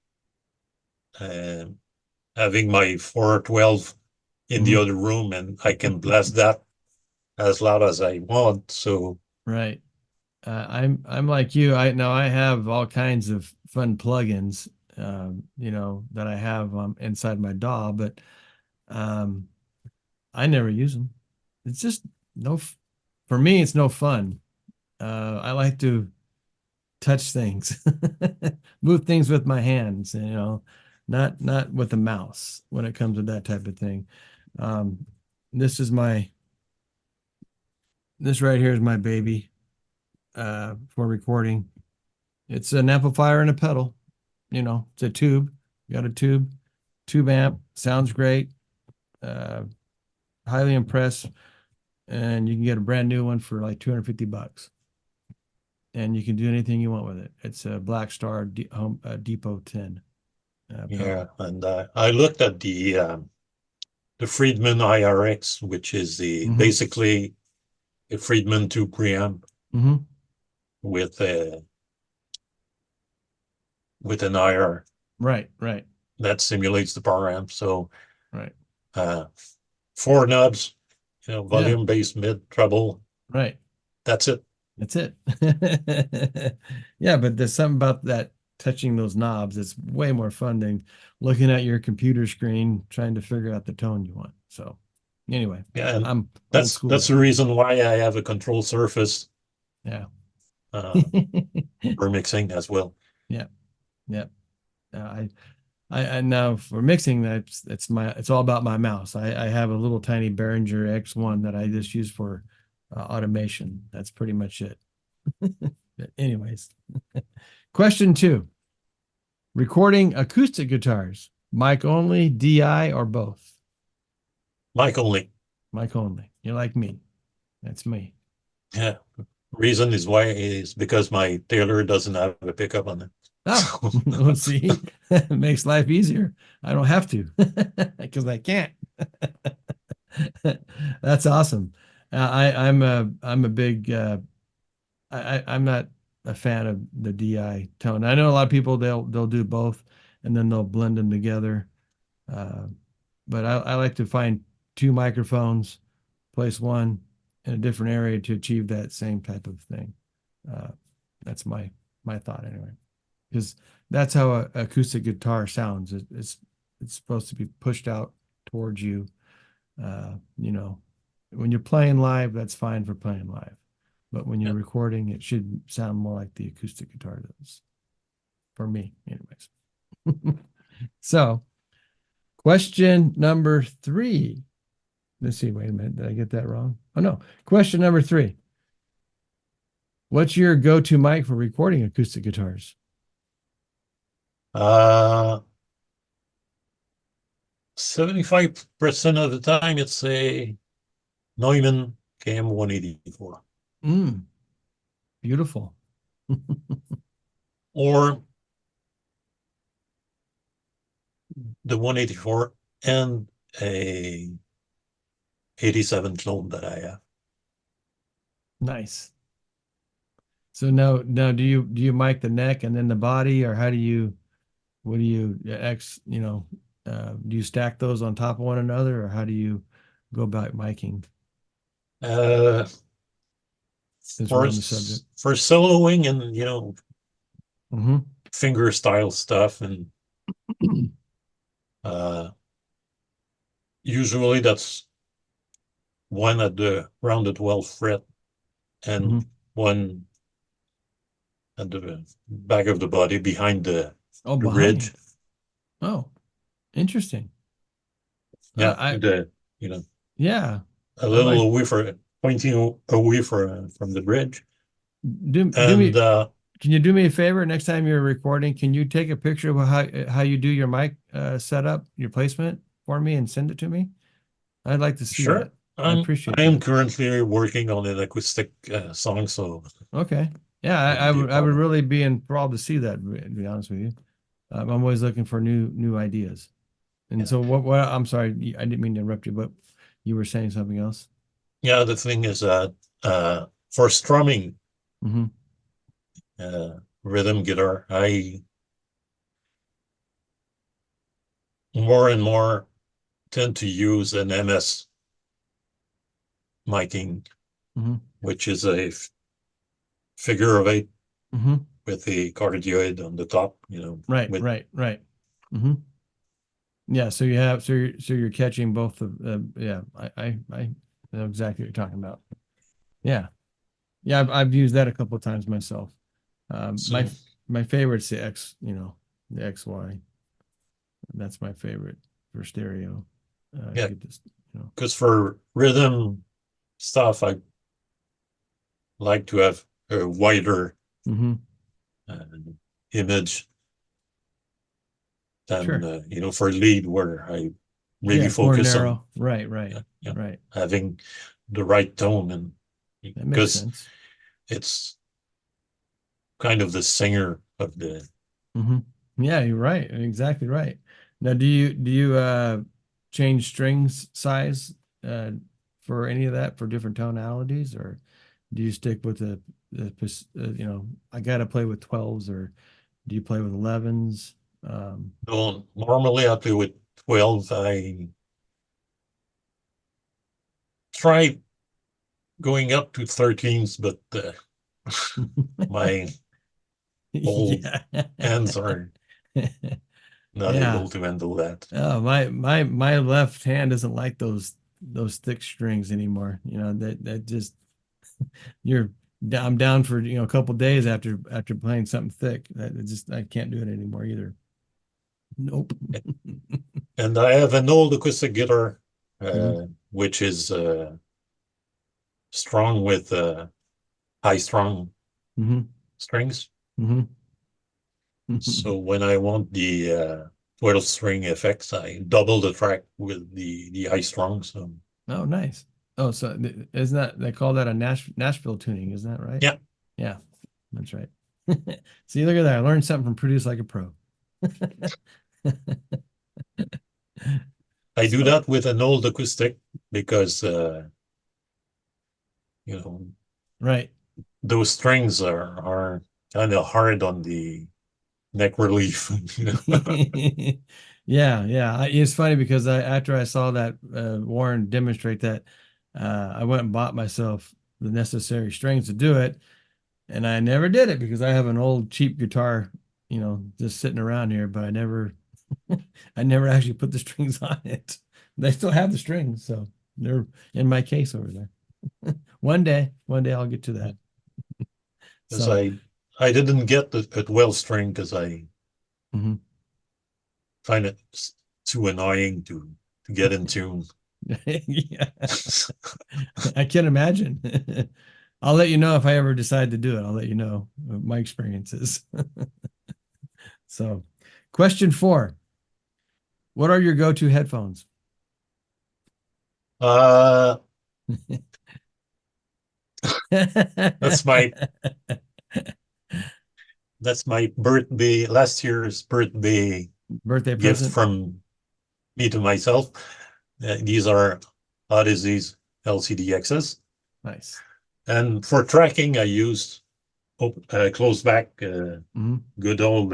uh, having my 412 in the Hmm. other room, and I can blast that as loud as I want. So Right. I'm like you. I have all kinds of fun plugins, that I have inside my DAW, but um, I never use them. It's just no, for me, it's no fun. I like to touch things, move things with my hands, not with a mouse when it comes to that type of thing. Um, this is this right here is my baby for recording. It's an amplifier and a pedal. It's a tube. Got a tube amp. Sounds great. Uh, Highly impressed. And you can get a brand new one for like $250. And you can do anything you want with it. It's a Blackstar Depot 10 yeah, pedal. and I looked at the Friedman IRX, which is the Hmm. basically a Friedman 2 preamp Hmm. with a with an IR Right, right, that simulates the power amp. So right. uh, four knobs, Yeah, volume, bass, mid, treble. right. That's it. That's it. Yeah, but there's something about that touching those knobs. It's way more fun than looking at your computer screen trying to figure out the tone you want. So, Anyway, Yeah, and I'm old that's school. the reason why I have a control surface Yeah. for mixing as well. Yeah. Yeah. I now for mixing, it's all about my mouse. I have a little tiny Behringer X1 that I just use for automation. That's pretty much it. Anyways, question 2: recording acoustic guitars, mic only, DI, or both? Mic only. Mic only. You're like me. That's me. Yeah. Reason is because my Taylor doesn't have a pickup on it. Oh, let's see. It makes life easier. I don't have to because I can't. That's awesome. I'm a big I'm not a fan of the DI tone. I know a lot of people they'll do both and then they'll blend them together. Uh, but I like to find two microphones, place one in a different area to achieve that same type of thing. Uh, that's my thought anyway, because that's how a acoustic guitar sounds. It's supposed to be pushed out towards you. You know, when you're playing live, that's fine for playing live. But when you're Yeah. recording, it should sound more like the acoustic guitar does. For me, anyways. So, question number 3. Let's see, wait a minute. Did I get that wrong? Oh, no. Question number 3. What's your go-to mic for recording acoustic guitars? 75% of the time, it's a Neumann KM184 Beautiful. or the 184 and a 87 clone that I have. Nice. So now do you mic the neck and then the body, or what do you do you stack those on top of one another, or how do you go about miking Uh, since we're on the subject? for soloing and Mm-hmm. finger style stuff, and usually that's one at the around the 12th fret and Mm-hmm. one at the back of the body behind the ridge. Behind. Oh, interesting. Yeah, I yeah, a I little like away pointing away from the bridge. do And me. Can you do me a favor next time you're recording? Can you take a picture of how you do your mic setup, your placement for me, and send it to me? I'd like to see sure, that. I appreciate I am that. currently working on an acoustic song, so Okay. Yeah, wouldn't be a I would problem. really be enthralled to see that, to be honest with you. I'm always looking for new ideas. And Yeah. so I'm sorry, I didn't mean to interrupt you, but you were saying something else. Yeah, the thing is that for strumming Mm-hmm. rhythm guitar, I more and more tend to use an MS miking, Mm-hmm. which is a figure of 8 Mm-hmm. with a cardioid on the top, Right, with right. Mm-hmm. Yeah, so you have so you're catching both of yeah, I know exactly what you're talking about. Yeah. Yeah, I've used that a couple of times myself. so My favorite's the the XY. That's my favorite for stereo. yeah, Get this. because for rhythm stuff, I like to have a wider Mm-hmm. uh, image than Sure. for lead where I Yeah, really it's more focus on narrow. Right, right, yeah, right. having the right tone, and That makes because sense. it's kind of the singer of the Mm-hmm. Yeah, you're right. Exactly right. Now, do you change strings size for any of that for different tonalities, or do you stick with I gotta play with 12s, or do you play with 11s? well, normally I play with 12. I try going up to 13s, but my old Yeah. hands are not Yeah. able to handle that. Oh, my left hand doesn't like those those thick strings anymore. You know, that just I'm down for, you know, a couple days after playing something thick. I can't do it anymore either. Nope. And I have an old acoustic guitar, Mhm. which is strung with high strung Mhm. strings. Mhm. So when I want the 12 string effects, I double the track with the high strung. So Oh, nice. Oh, so isn't that, they call that a Nashville tuning, isn't that right? yeah, Yeah, that's right. See, look at that. I learned something from Produce Like a Pro. I do So, that with an old acoustic because you know right. those strings are kind of hard on the neck relief. Yeah, yeah. It's funny because after I saw that Warren demonstrate that, I went and bought myself the necessary strings to do it, and I never did it because I have an old cheap guitar, you know, just sitting around here, but I never actually put the strings on it. They still have the strings, so they're in my case over there. One day I'll get to that. Because So, I didn't get the 12 string because I mhm. find it too annoying to get in tune. Yeah, I can't imagine. I'll let you know if I ever decide to do it. I'll let you know my experiences. So, question 4. What are your go-to headphones? Uh, that's my birthday, last year's birthday Birthday gift present? from me to myself. These are Odyssey's LCDXs. Nice. And for tracking, I used closed back Hmm. good old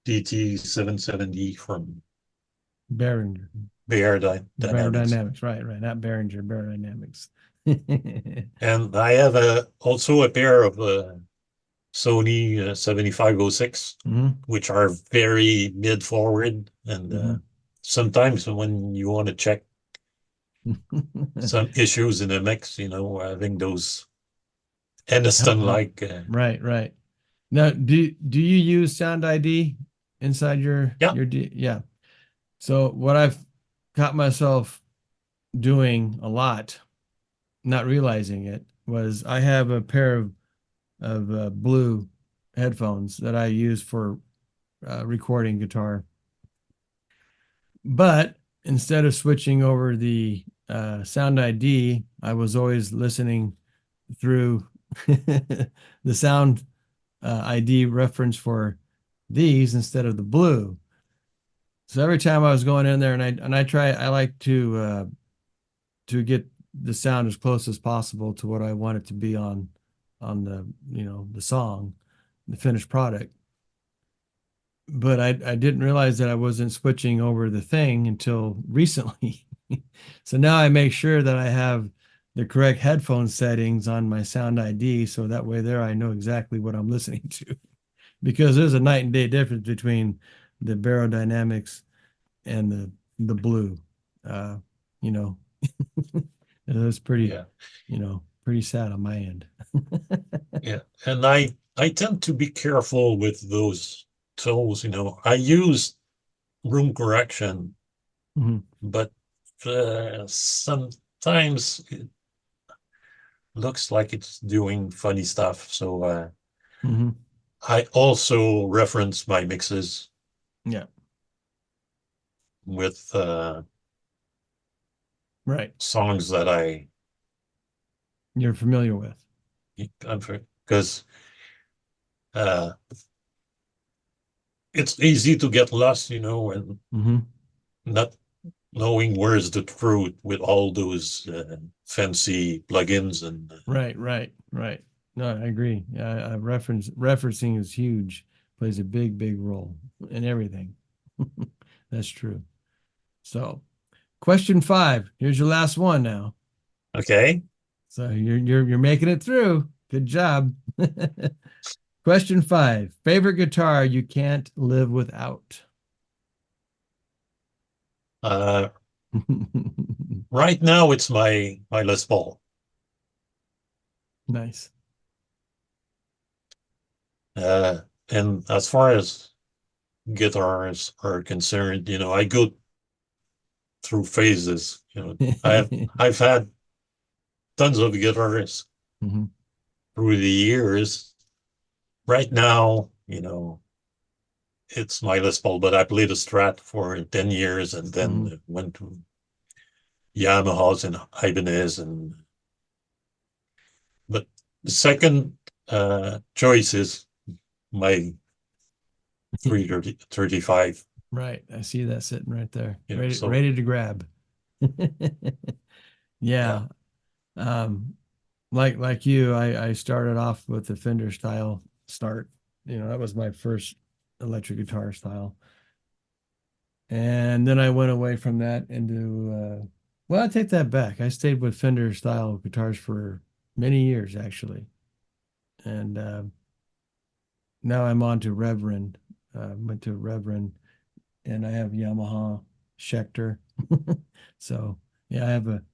DT 770 from Behringer. Bear Better Dynamics. Dynamics. Right, right. Not Behringer, Better Dynamics. And I have also a pair of Sony 7506, Hmm. which are very mid forward. And Hmm. sometimes when you want to check some issues in a mix, having those Help, Aniston help. like, Right, right. Now, do you use Sound ID inside yeah, your D? Yeah. So what I've caught myself doing a lot, not realizing it, was I have a pair of blue headphones that I use for recording guitar. But instead of switching over the Sound ID, I was always listening through the Sound ID reference for these instead of the blue. So every time I was going in there, I like to get the sound as close as possible to what I want it to be on the, you know, the song, the finished product. But I didn't realize that I wasn't switching over the thing until recently. So now I make sure that I have the correct headphone settings on my Sound ID, so that way there I know exactly what I'm listening to. Because there's a night and day difference between the Barodynamics and the blue. Uh, you know, it was pretty, yeah, you know, pretty sad on my end. yeah. And I tend to be careful with those tools. I use room correction, Mhm. but sometimes it looks like it's doing funny stuff. So Mhm. I also reference my mixes Yeah, with right. songs that You're familiar with. because uh, it's easy to get lost, and Hmm. not knowing where's the truth with all those fancy plugins and Right, right, right. No, I agree. Yeah, referencing is huge. Plays a big, big role in everything. That's true. So, question 5. Here's your last one now. okay. So you're making it through. Good job. Question 5. Favorite guitar you can't live without. Uh, Right now, it's my Les Paul. Nice. And as far as guitars are concerned, I go through phases. I've had tons of guitars Mhm. through the years. Right now, it's my Les Paul, but I played a Strat for 10 years and Mhm. then went to Yamahas and Ibanez but the second choice is my 335. Right. I see that sitting right there. Ready, So ready to grab. yeah, Yeah. Um, like you, I started off with the Fender style start. That was my first electric guitar style. And then I went away from that into well, I take that back. I stayed with Fender style guitars for many years actually. And now I'm on to Reverend. Went to Reverend and I have Yamaha Schecter. So yeah, I have an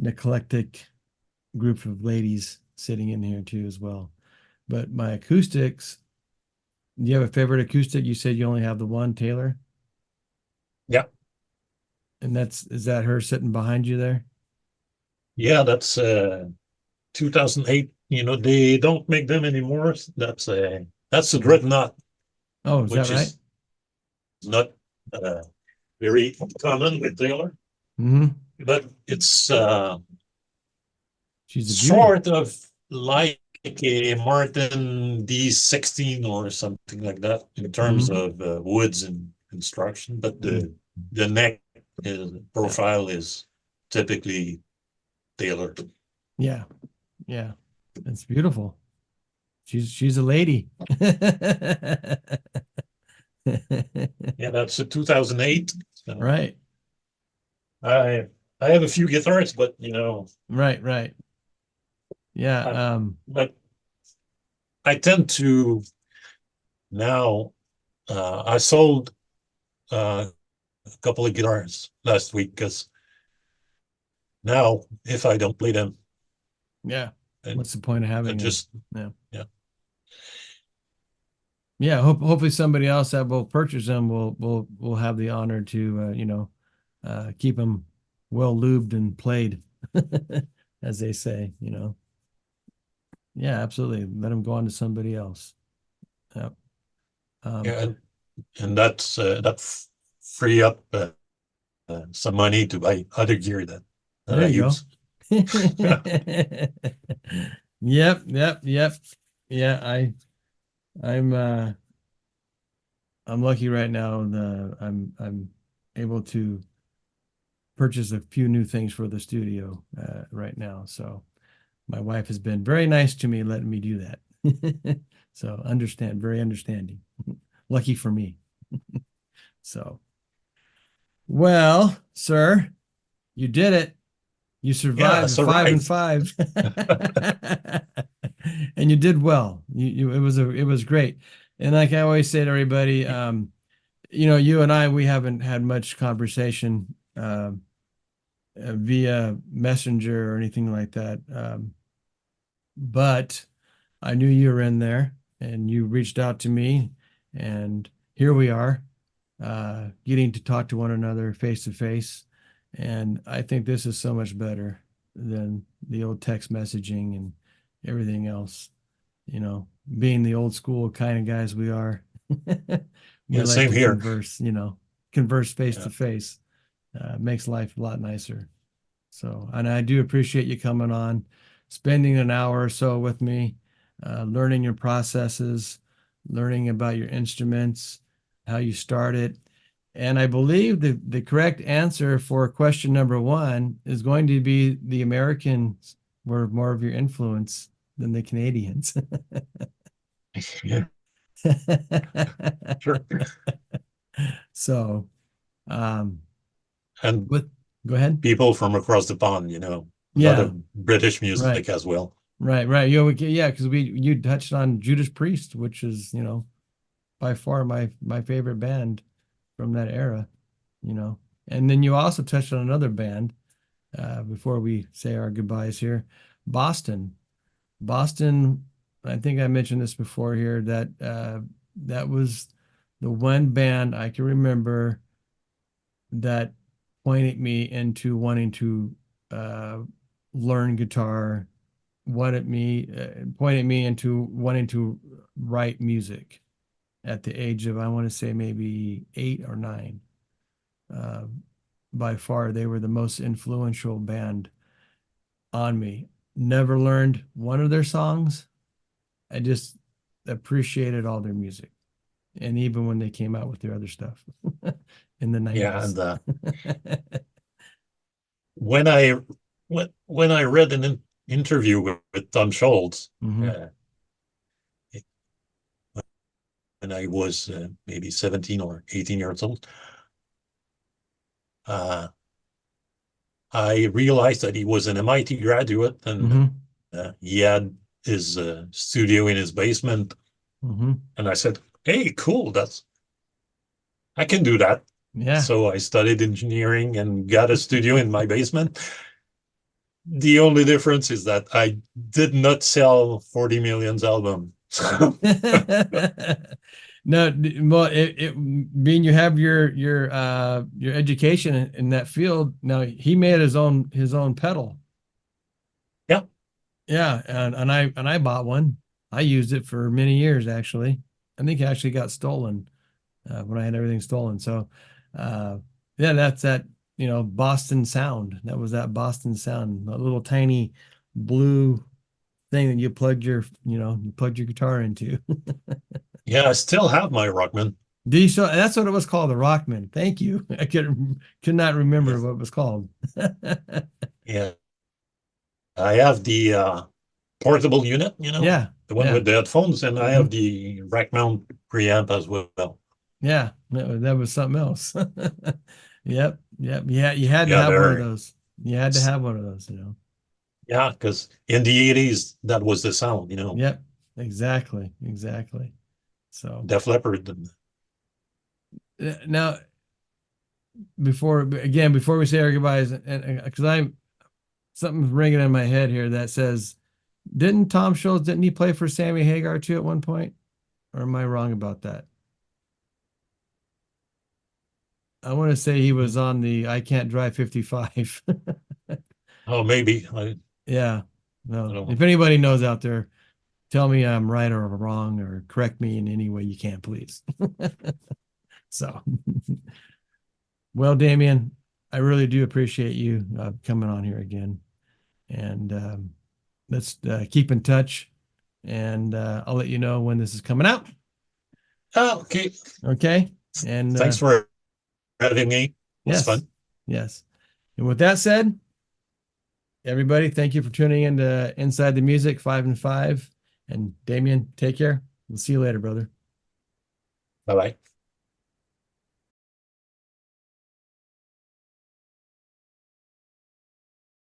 eclectic group of ladies sitting in here too as well. But my acoustics, do you have a favorite acoustic? You said you only have the one, Taylor, yeah, and is that her sitting behind you there? yeah. That's 2008. They don't make them anymore. That's a Mhm. Dreadnought, Oh, is that which right? is not uh, very common with Taylor, Hmm. but it's She's a beauty. sort of like a Martin D16 or something like that in terms Hmm. of woods and construction, but Hmm. the neck Yeah, profile is typically tailored. yeah, yeah. It's beautiful. She's a lady. Yeah, that's a 2008. So Right, I I have a few guitars, but right, right. Yeah. I, but I tend to now. I sold a couple of guitars last week because now if I don't play them, Yeah. and What's the point of I having them? just Yeah. yeah Yeah. Hopefully somebody else that will purchase them will have the honor to keep them well lubed and played, as they say. Yeah, absolutely. Let them go on to somebody else. Yep. Um, yeah and that free up some money to buy other gear that there I you go. use. Yep, yep, yep. Yeah, I'm I'm lucky right now. I'm able to purchase a few new things for the studio right now. So my wife has been very nice to me, letting me do that. So very understanding. Lucky for me. So, well, sir, you did it. You Yeah, survived the so five right. and five, and you did well. It was great. And like I always say to everybody, you and I, we haven't had much conversation via messenger or anything like that. But I knew you were in there and you reached out to me, and here we are, getting to talk to one another face to face. And I think this is so much better than the old text messaging and everything else. Being the old school kind of guys we are, we Yeah, like same to here. converse face to Yeah, face. Makes life a lot nicer. So, and I do appreciate you coming on, spending an hour or so with me, learning your processes, learning about your instruments, how you started. And I believe the correct answer for question number one is going to be the Americans were more of your influence than the Canadians. yeah, sure. So, um, And with go ahead. people from across the pond, a lot Yeah, of British right. music as well. Right, right. Yeah, because you touched on Judas Priest, which is, by far my favorite band from that era, you know. And then you also touched on another band before we say our goodbyes here. Boston. Boston, I think I mentioned this before here, that that was the one band I can remember that pointed me into wanting to learn guitar, pointed me into wanting to write music at the age of, I want to say maybe 8 or 9. Uh, by far, they were the most influential band on me. Never learned one of their songs. I just appreciated all their music. And even when they came out with their other stuff in the Yeah, 90s. and when I when I read an interview with Tom Scholz, Mhm. uh, when I was maybe 17 or 18 years old, uh, I realized that he was an MIT graduate and Mhm. he had his studio in his basement. Mhm. And I said, "Hey, cool! I can do that." Yeah. So I studied engineering and got a studio in my basement. The only difference is that I did not sell 40 million albums. No, well, being you have your education in that field. Now he made his own pedal. Yeah, Yeah, and I bought one. I used it for many years actually. I think it actually got stolen when I had everything stolen. So, uh, yeah, that's that, Boston sound. That was that Boston sound, a little tiny blue thing that you plugged your guitar into. yeah, I still have my Rockman. That's what it was called, the Rockman. Thank you. I could not remember Yes. what it was called. Yeah, I have the portable unit, Yeah, the one yeah. with the headphones, and I Hmm. have the rack mount preamp as well. Yeah, that was something else. Yep, yep. Yeah, you had to Yeah, have one of they're those. You had to have one of those. yeah, because in the 80s that was the sound. Yep, exactly, exactly. So Def Leppard. And, now, before we say our goodbyes, and because something's ringing in my head here that says, didn't Tom Schultz, didn't he play for Sammy Hagar too at one point? Or am I wrong about that? I want to say he was on the I Can't Drive 55. oh, maybe Yeah. I No. don't know. If anybody knows out there, tell me I'm right or wrong or correct me in any way you can, please. So, well, Damien, I really do appreciate you coming on here again. And let's keep in touch. And I'll let you know when this is coming out. Oh, okay. Okay. And Thanks for having me. It was yes, fun. yes. And with that said, everybody, thank you for tuning in to Inside the Music 5 and 5. And Damien, take care. We'll see you later, brother. Bye bye.